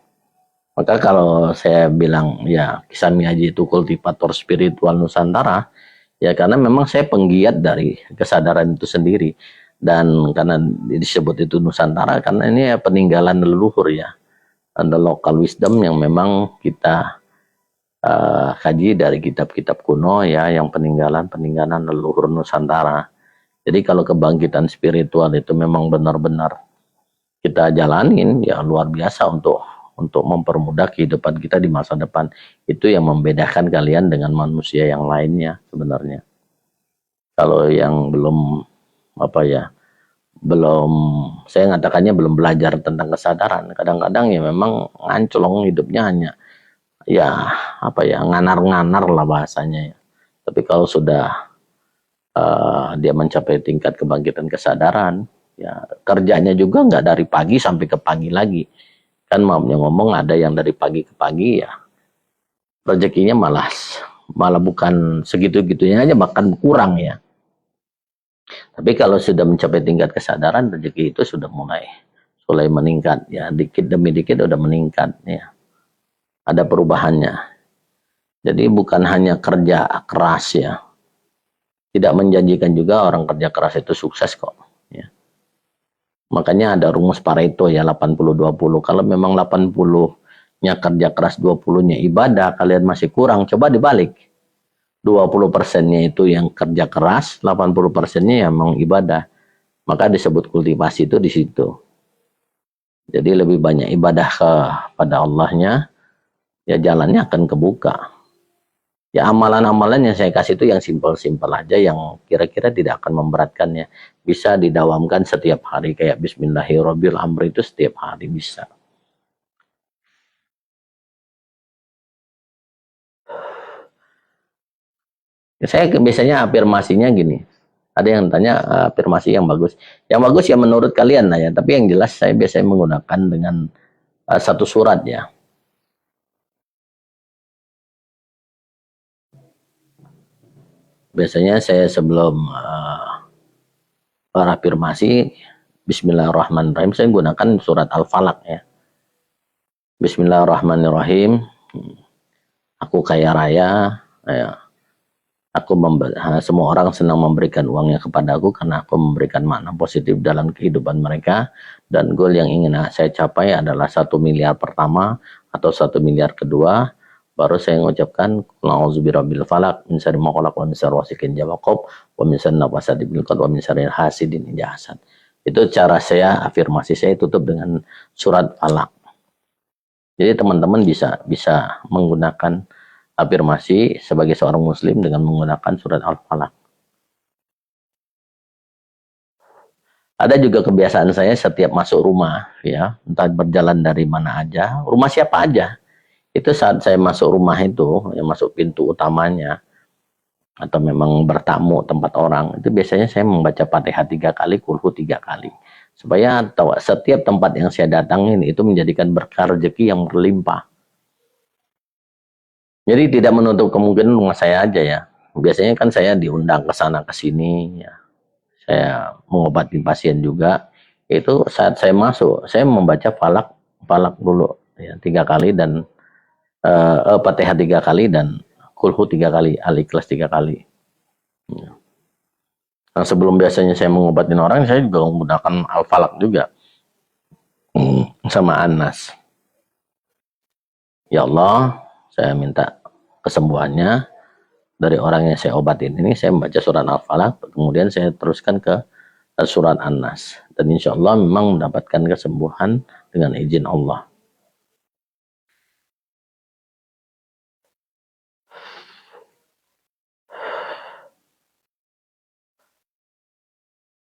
Maka kalau saya bilang ya Kisami Haji itu kultivator spiritual Nusantara, ya karena memang saya penggiat dari kesadaran itu sendiri. Dan karena disebut itu Nusantara, karena ini ya peninggalan leluhur ya. Ada local wisdom yang memang kita kaji dari kitab-kitab kuno ya, yang peninggalan leluhur Nusantara. Jadi kalau kebangkitan spiritual itu memang benar-benar kita jalanin, ya luar biasa untuk mempermudah kehidupan kita di masa depan. Itu yang membedakan kalian dengan manusia yang lainnya sebenarnya. Kalau yang belum saya ngatakannya belum belajar tentang kesadaran, kadang-kadang ya memang ngancolong hidupnya, hanya ya nganar-nganar lah bahasanya ya. Tapi kalau sudah dia mencapai tingkat kebangkitan kesadaran, ya kerjanya juga nggak dari pagi sampai ke pagi lagi. Kan maafnya ngomong, ada yang dari pagi ke pagi ya rezekinya malah bukan segitu-gitunya aja, bahkan kurang ya. Tapi kalau sudah mencapai tingkat kesadaran, rezeki itu sudah mulai meningkat ya, dikit demi dikit udah meningkat ya. Ada perubahannya. Jadi bukan hanya kerja keras ya. Tidak menjanjikan juga orang kerja keras itu sukses kok ya. Makanya ada rumus Pareto ya, 80-20. Kalau memang 80-nya kerja keras, 20-nya ibadah, kalian masih kurang, coba dibalik. 20%-nya itu yang kerja keras, 80%-nya yang memang ibadah. Maka disebut kultivasi itu di situ. Jadi lebih banyak ibadah kepada Allahnya, ya jalannya akan kebuka. Ya amalan-amalan yang saya kasih itu yang simpel-simpel aja, yang kira-kira tidak akan memberatkannya. Bisa didawamkan setiap hari, kayak Bismillahirrahmanirrahim itu setiap hari bisa. Saya biasanya afirmasinya gini. Ada yang tanya afirmasi yang bagus. Yang bagus ya menurut kalian lah ya. Tapi yang jelas saya biasanya menggunakan dengan satu surat ya. Biasanya saya sebelum berafirmasi Bismillahirrahmanirrahim, saya gunakan surat Al-Falaq ya. Bismillahirrahmanirrahim. Aku kaya raya ya. Semua orang senang memberikan uangnya kepada aku karena aku memberikan makna positif dalam kehidupan mereka, dan goal yang ingin saya capai adalah 1 miliar pertama atau 1 miliar kedua. Baru saya mengucapkan A'udzubirabbil falaq min syarri ma khalaq wa min syarri ghasiqin idza waqab wa min syarri nafasati bil 'uqad wa min syarri hasidin idza hasad. Itu cara saya, afirmasi saya tutup dengan surat Falaq. Jadi teman-teman bisa menggunakan afirmasi sebagai seorang muslim dengan menggunakan surat Al-Falaq. Ada juga kebiasaan saya setiap masuk rumah ya, entah berjalan dari mana aja, rumah siapa aja, itu saat saya masuk rumah itu, yang masuk pintu utamanya, atau memang bertamu tempat orang, itu biasanya saya membaca Fatihah 3 kali, Qul 3 kali, supaya setiap tempat yang saya datangin itu menjadikan berkah rezeki yang berlimpah. Jadi tidak menutup kemungkinan rumah saya aja ya. Biasanya kan saya diundang ke sana ke sini ya. Saya mengobati pasien juga. Itu saat saya masuk, saya membaca falak dulu ya 3 kali dan Fatihah 3 kali dan Qul 3 kali, Al-Ikhlas 3 kali. Ya. Nah, sebelum biasanya saya mengobatin orang, saya juga menggunakan Al-Falak juga sama Anas. Ya Allah, saya minta kesembuhannya dari orang yang saya obatin ini. Saya membaca surat Al-Falaq, kemudian saya teruskan ke surat An-Nas, dan insya Allah memang mendapatkan kesembuhan dengan izin Allah.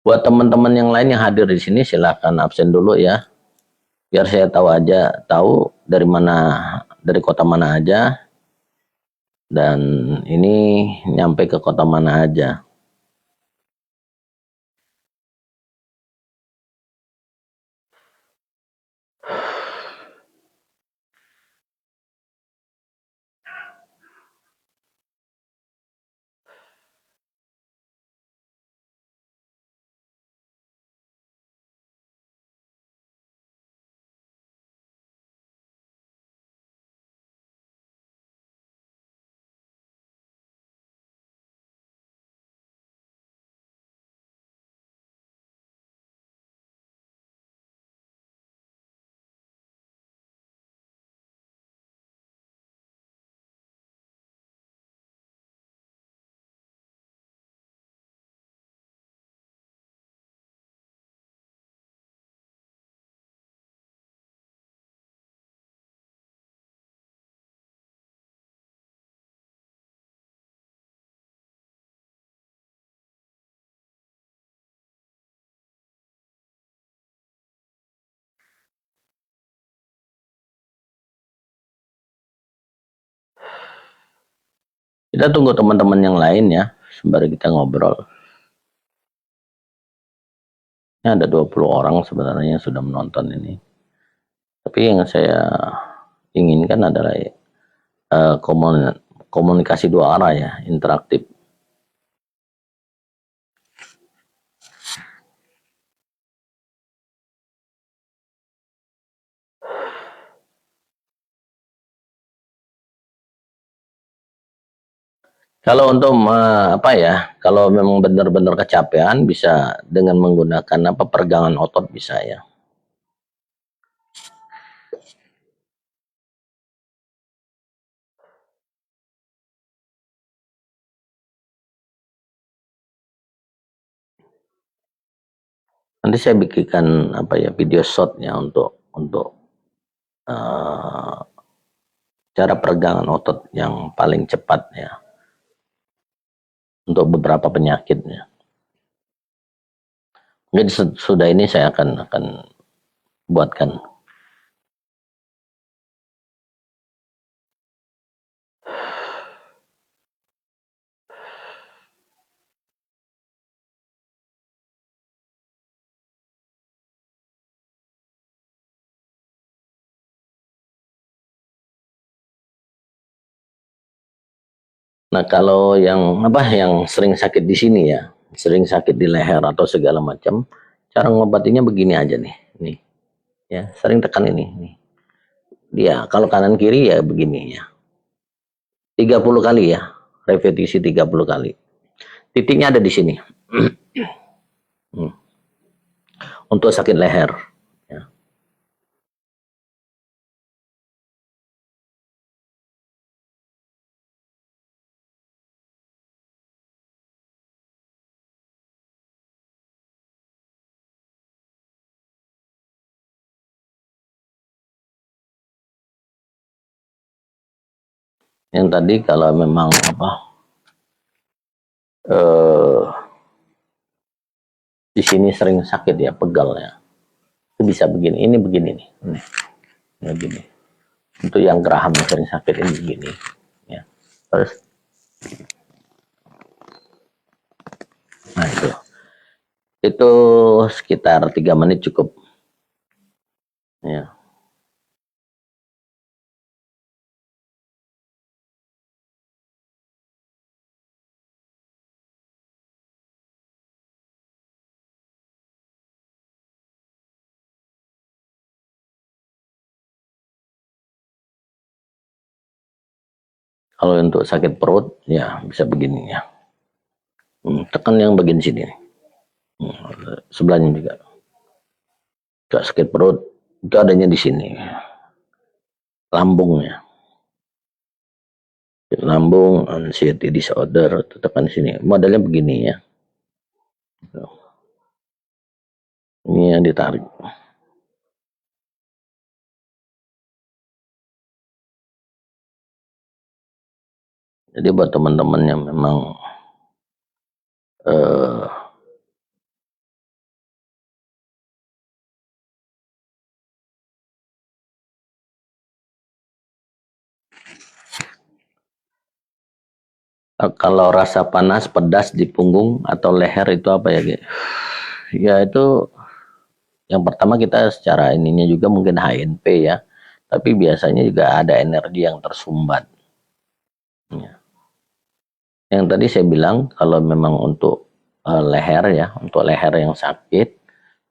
Buat teman-teman yang lain yang hadir di sini, silakan absen dulu ya, biar saya tahu dari mana, dari kota mana aja, dan ini nyampe ke kota mana aja. Kita tunggu teman-teman yang lain ya, sembari kita ngobrol. Ini ada 20 orang sebenarnya yang sudah menonton ini. Tapi yang saya inginkan adalah komunikasi 2 arah ya, interaktif. Kalau untuk apa ya, kalau memang benar-benar kecapean bisa dengan menggunakan peregangan otot bisa ya. Nanti saya bikinkan video shotnya untuk cara peregangan otot yang paling cepat ya untuk beberapa penyakitnya. Mungkin sudah ini saya akan buatkan. Nah, kalau yang sering sakit di sini ya, sering sakit di leher atau segala macam, cara ngobatinya begini aja nih. Nih. Ya, sering tekan ini nih. Dia kalau kanan kiri ya begini ya. 30 kali ya. Repetisi 30 kali. Titiknya ada di sini. Untuk sakit leher. Ya. Yang tadi kalau memang di sini sering sakit ya, pegal ya. Itu bisa begini. Ini begini nih. Ini begini. Untuk yang geraham yang sering sakit ini begini. Ya. Terus Itu sekitar 3 menit cukup. Ya. Kalau untuk sakit perut, ya bisa begini ya. Tekan yang bagian sini. Sebelahnya juga. Gak sakit perut, itu adanya di sini. Lambungnya. Lambung, anxiety disorder, tekan sini. Modelnya begini ya. Ini yang ditarik. Jadi buat teman-teman yang memang kalau rasa panas, pedas di punggung atau leher itu apa ya, Ge? Ya itu yang pertama kita secara ininya juga mungkin HNP ya, tapi biasanya juga ada energi yang tersumbat. Ya. Yang tadi saya bilang kalau memang untuk leher ya, untuk leher yang sakit,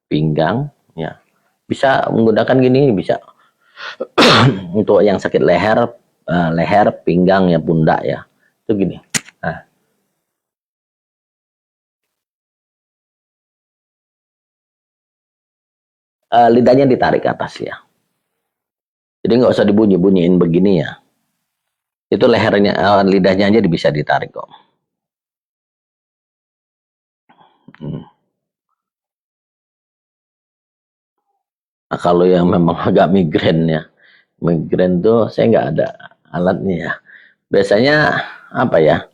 pinggang, ya bisa menggunakan gini bisa. Untuk yang sakit leher, leher, pinggang ya, pundak ya, itu gini. Nah, lidahnya ditarik ke atas ya. Jadi nggak usah dibunyi-bunyiin begini ya. Itu lehernya, lidahnya aja bisa ditarik kok. Nah, kalau yang memang agak migrain ya, migrain tuh saya nggak ada alatnya ya. Biasanya apa ya?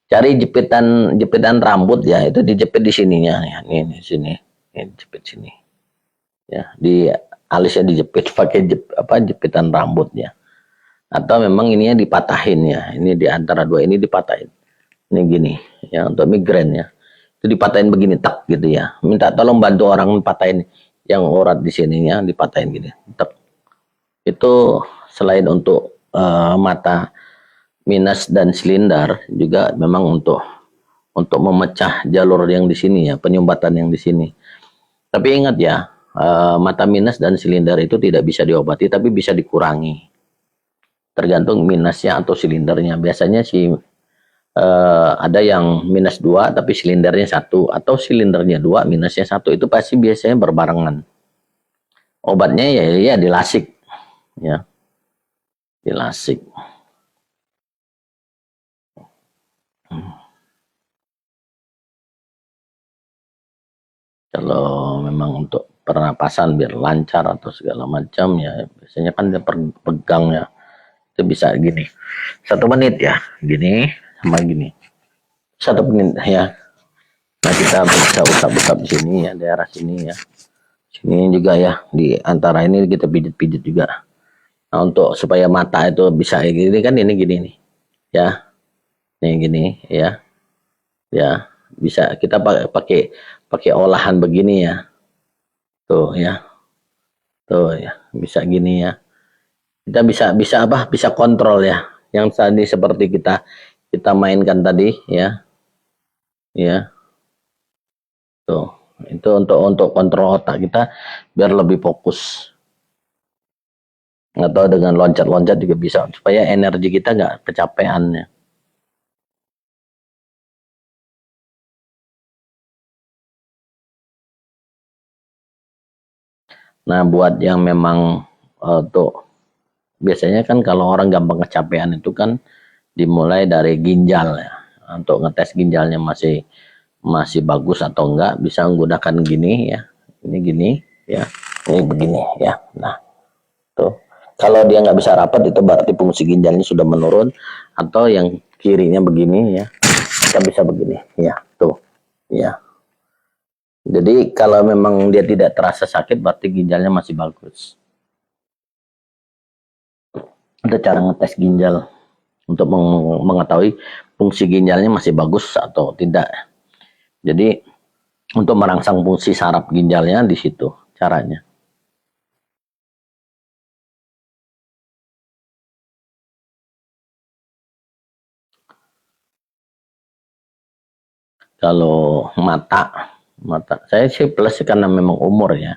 Cari jepitan rambut ya, itu dijepit di sininya ya. Nih sini. Ini jepit sini. Ya, di alisnya dijepit pakai jepitan rambut ya. Atau memang ininya dipatahin ya. Ini di antara dua ini dipatahin. Ini gini ya, untuk migrain ya. Itu dipatahin begini tak gitu ya. Minta tolong bantu orang patahin yang urat di sininya, dipatahin gini. Tak. Itu selain untuk mata minus dan silinder juga memang untuk memecah jalur yang di sini ya, penyumbatan yang di sini. Tapi ingat ya, mata minus dan silinder itu tidak bisa diobati, tapi bisa dikurangi. Tergantung minusnya atau silindernya. Biasanya sih ada yang minus 2 tapi silindernya 1, atau silindernya 2 minusnya 1. Itu pasti biasanya berbarengan. Obatnya ya dilasik ya, dilasik. Kalau memang untuk pernapasan biar lancar atau segala macam ya, biasanya kan dia pegang ya, itu bisa gini 1 menit ya, gini sama gini 1 menit ya. Nah kita bisa usap-usap di sini ya, daerah sini ya, sini juga ya, di antara ini kita pijit-pijit juga. Nah untuk supaya mata itu bisa gini kan, ini gini nih ya, nih gini ya, ya bisa kita pakai olahan begini ya, tuh ya, tuh ya, bisa gini ya. Kita bisa kontrol ya, yang tadi seperti kita mainkan tadi ya, ya, tuh itu untuk kontrol otak kita biar lebih fokus. Atau dengan loncat-loncat juga bisa supaya energi kita nggak kecapean ya. Nah buat yang memang tuh biasanya kan kalau orang gampang kecapean itu kan dimulai dari ginjal ya. Untuk ngetes ginjalnya masih bagus atau enggak, bisa menggunakan gini ya, ini gini ya, ini begini ya. Nah tuh kalau dia nggak bisa rapat itu berarti fungsi ginjalnya sudah menurun. Atau yang kirinya begini ya, kita bisa begini ya, tuh ya. Jadi kalau memang dia tidak terasa sakit berarti ginjalnya masih bagus. Ada cara ngetes ginjal untuk mengetahui fungsi ginjalnya masih bagus atau tidak. Jadi untuk merangsang fungsi saraf ginjalnya di situ caranya. Kalau mata saya sih plus karena memang umur ya.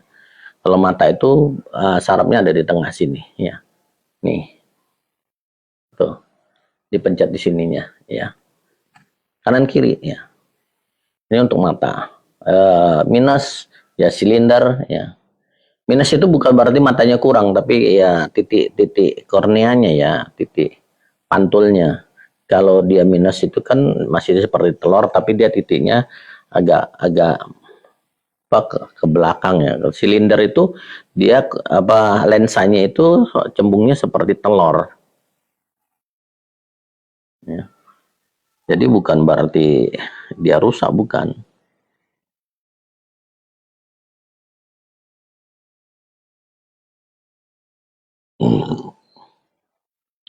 Kalau mata itu sarafnya ada di tengah sini ya. Nih, tuh dipencet di sininya ya. Kanan kiri ya. Ini untuk mata. Minus ya silinder ya. Minus itu bukan berarti matanya kurang, tapi ya titik-titik korneanya ya, titik pantulnya. Kalau dia minus itu kan masih seperti telur, tapi dia titiknya agak apa ke belakang ya. Silinder itu dia apa lensanya itu cembungnya seperti telur. Ya. Jadi bukan berarti dia rusak, bukan.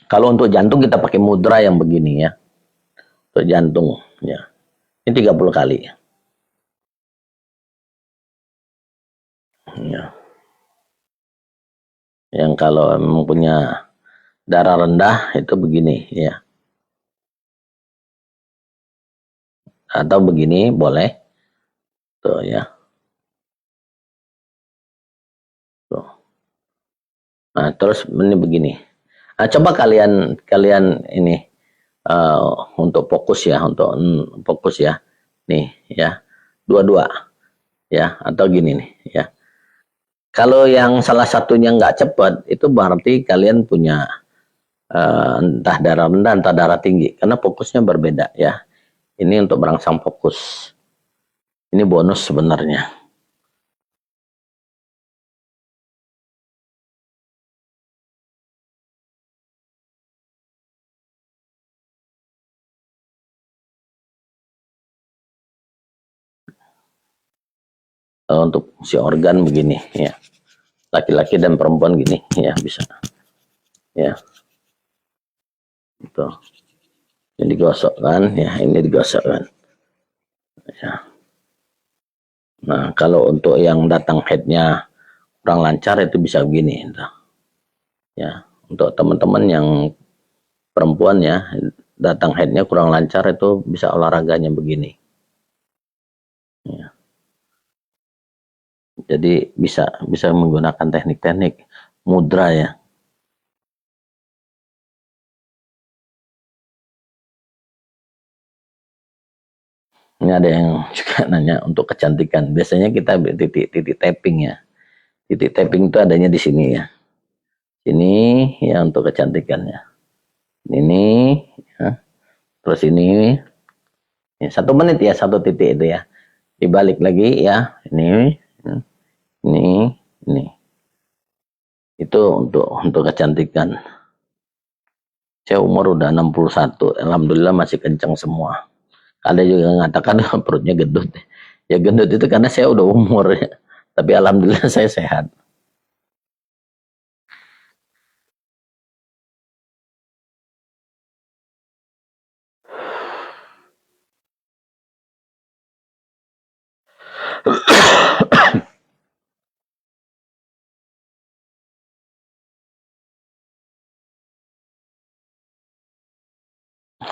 Kalau untuk jantung kita pakai mudra yang begini ya. Untuk jantung ya. Ini 30 kali ya. Yang kalau memang punya darah rendah itu begini ya. Atau begini boleh. Tuh ya. Tuh. Nah, terus ini begini. Nah, coba kalian ini untuk fokus ya, untuk fokus ya. Nih ya. Dua-dua ya, atau gini nih ya. Kalau yang salah satunya nggak cepat, itu berarti kalian punya entah darah rendah, entah darah tinggi, karena fokusnya berbeda ya. Ini untuk merangsang fokus. Ini bonus sebenarnya. Untuk si organ begini ya. Laki-laki dan perempuan gini ya bisa. Ya. Itu. Ini digosokkan ya, ini digosokkan. Ya. Nah, kalau untuk yang datang headnya kurang lancar itu bisa begini. Ya, untuk teman-teman yang perempuan ya, datang headnya kurang lancar itu bisa olahraganya begini. Ya. Jadi bisa menggunakan teknik-teknik mudra ya. Ini ada yang juga nanya untuk kecantikan. Biasanya kita titik tapping ya. Titik tapping itu adanya di sini ya. Ini ya untuk kecantikannya. Ini ya. Terus ini ya, 1 menit ya, satu titik itu ya. Dibalik lagi ya. Ini. Itu untuk kecantikan. Saya umur udah 61. Alhamdulillah masih kencang semua. Ada juga yang mengatakan perutnya gendut. Ya gendut itu karena saya udah umur ya. Tapi alhamdulillah saya sehat.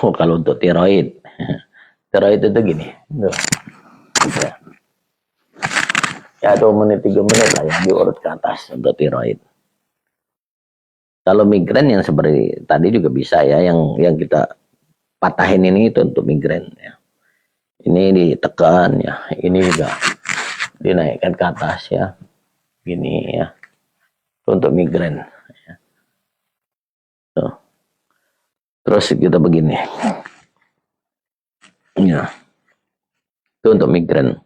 Oh, kalau untuk tiroid. Tiroid itu gini. Ya. Ya 2 menit 3 menit lah ya diurut ke atas untuk tiroid. Kalau migrain yang seperti tadi juga bisa ya, yang kita patahin ini itu untuk migrain ya. Ini ditekan ya, ini juga dinaikkan ke atas ya. Gini ya. Untuk migrain ya. Tuh. Terus kita begini. Ya. Itu untuk migrain.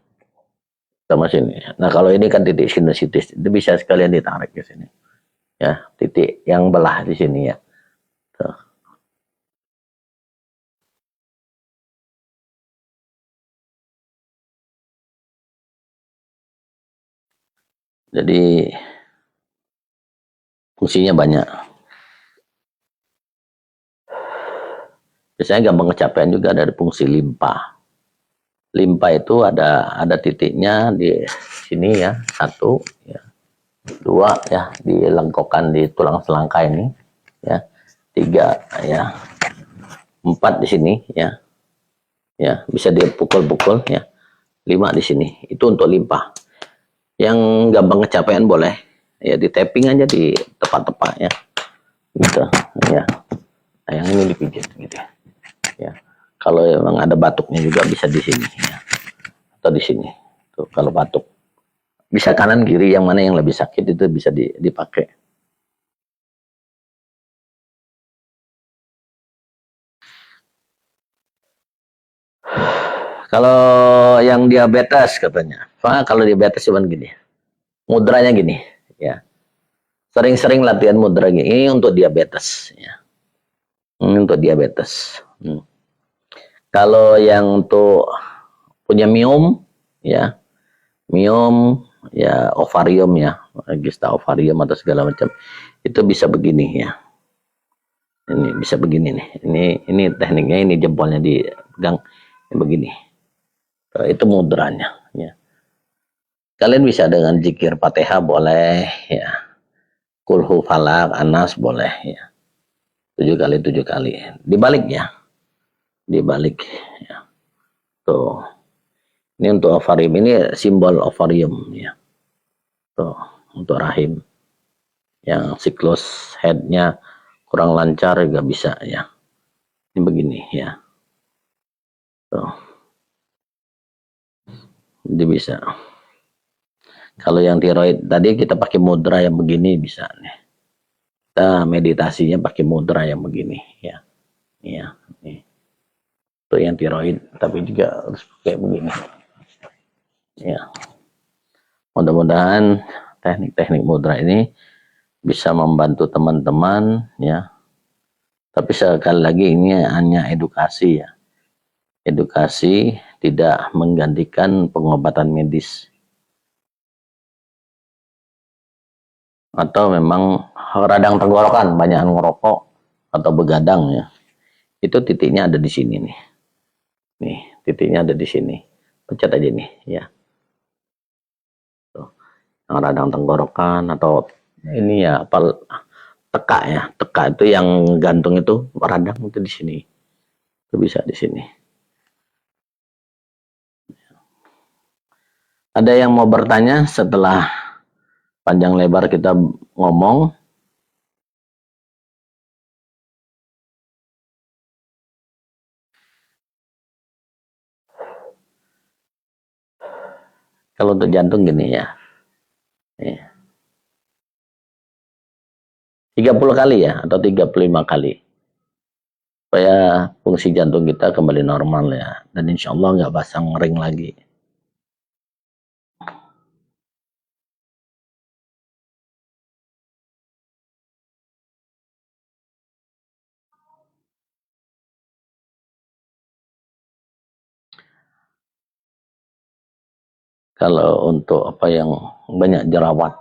Sama sini. Nah, kalau ini kan titik sinusitis, itu bisa sekalian ditarik ke sini. Ya, titik yang belah di sini ya. Tuh. Jadi fungsinya banyak. Biasanya gampang kecapean juga dari fungsi limpa. limpa itu ada titiknya di sini ya, 1 ya, 2 ya, di lengkokan di tulang selangka ini ya, 3 ya, 4 di sini ya, ya bisa dipukul-pukul ya, 5 di sini, itu untuk limpa. Yang gampang kecapean boleh ya di tapping aja di tepat-tepat ya, gitu ya. Nah, yang ini dipijit gitu ya. Kalau memang ada batuknya juga bisa di sini ya, atau di sini tuh. Kalau batuk bisa kanan kiri, yang mana yang lebih sakit itu bisa dipakai. Kalau yang diabetes katanya, kalau diabetes cuman gini, mudranya gini ya, sering-sering latihan mudra gini. Ini untuk diabetes ya, ini untuk diabetes. Kalau yang untuk punya miom ya, miom ya, ovarium ya, gista ovarium atau segala macam, itu bisa begini ya. Ini bisa begini nih. Ini tekniknya, ini jempolnya dipegang begini. Itu mudranya ya. Kalian bisa dengan zikir Fatihah boleh ya. Kulhu falak anas boleh ya. 7 kali 7 kali. Dibalik ya. Dibalik ya. Tuh. Ini untuk ovarium, ini simbol ovarium ya. Tuh, untuk rahim. Yang siklus headnya kurang lancar juga bisa ya. Ini begini ya. Tuh. Jadi bisa. Kalau yang tiroid tadi kita pakai mudra yang begini bisa nih. Kita meditasinya pakai mudra yang begini ya. Iya, nih. Itu yang tiroid, tapi juga harus pakai begini. Ya. Mudah-mudahan teknik-teknik mudra ini bisa membantu teman-teman ya. Tapi sekali lagi ini hanya edukasi ya. Edukasi tidak menggantikan pengobatan medis. Atau memang radang tenggorokan, banyak ngerokok atau begadang ya. Itu titiknya ada di sini nih. Nih, titiknya ada di sini. Pencet aja nih ya. Tuh. Yang radang tenggorokan atau ini ya, apa, teka ya. Teka itu yang gantung itu radang itu di sini. Itu bisa di sini. Ada yang mau bertanya setelah panjang lebar kita ngomong? Kalau untuk jantung gini ya. 30 kali ya, atau 35 kali. Supaya fungsi jantung kita kembali normal ya. Dan insya Allah nggak pasang ring lagi. Kalau untuk apa yang banyak jerawat,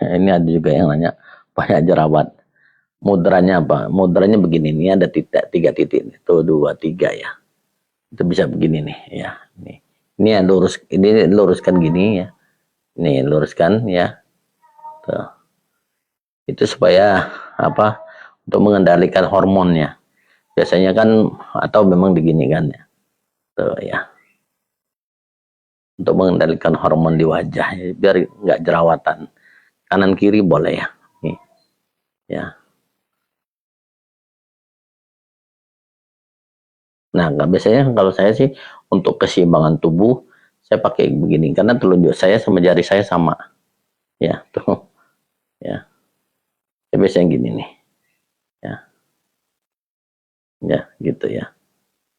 ini ada juga yang nanya, banyak jerawat. Mudranya apa? Mudranya begini, ini ada titik, 3 titik, tuh 2, 3 ya. Itu bisa begini nih ya. Ini yang lurus, ini luruskan gini ya. Nih luruskan ya. Tuh. Itu supaya apa? Untuk mengendalikan hormonnya. Biasanya kan, atau memang diginikan ya. Tuh ya. Untuk mengendalikan hormon di wajah biar nggak jerawatan. Kanan kiri boleh ya. Nih. Ya. Nah, nggak, biasanya kalau saya sih untuk keseimbangan tubuh saya pakai begini karena telunjuk saya sama jari saya sama. Ya, tuh. Ya. Saya biasanya gini nih. Ya. Ya, gitu ya.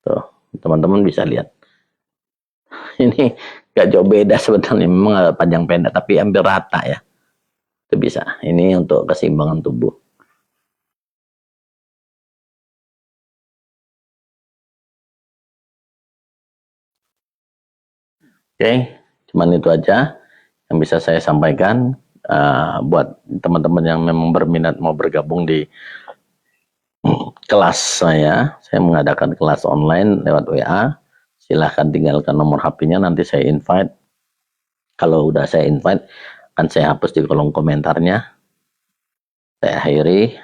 Tuh, teman-teman bisa lihat. Ini nggak jauh beda sebetulnya, memang ada panjang pendek tapi hampir rata ya. Itu bisa. Ini untuk keseimbangan tubuh. Oke, cuman itu aja yang bisa saya sampaikan. Buat teman-teman yang memang berminat mau bergabung di kelas saya mengadakan kelas online lewat WA. Silahkan tinggalkan nomor HP-nya, nanti saya invite. Kalau udah saya invite, akan saya hapus di kolom komentarnya. Saya akhiri.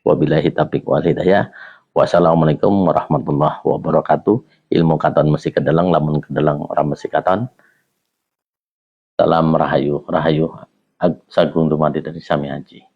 Wabillahi taufiq wal hidayah. Wassalamualaikum warahmatullahi wabarakatuh. Ilmu katon mesti kedelang, lamun kedelang orang mesti katon. Salam rahayu, rahayu. Sagung dumadi dari Sami Haji.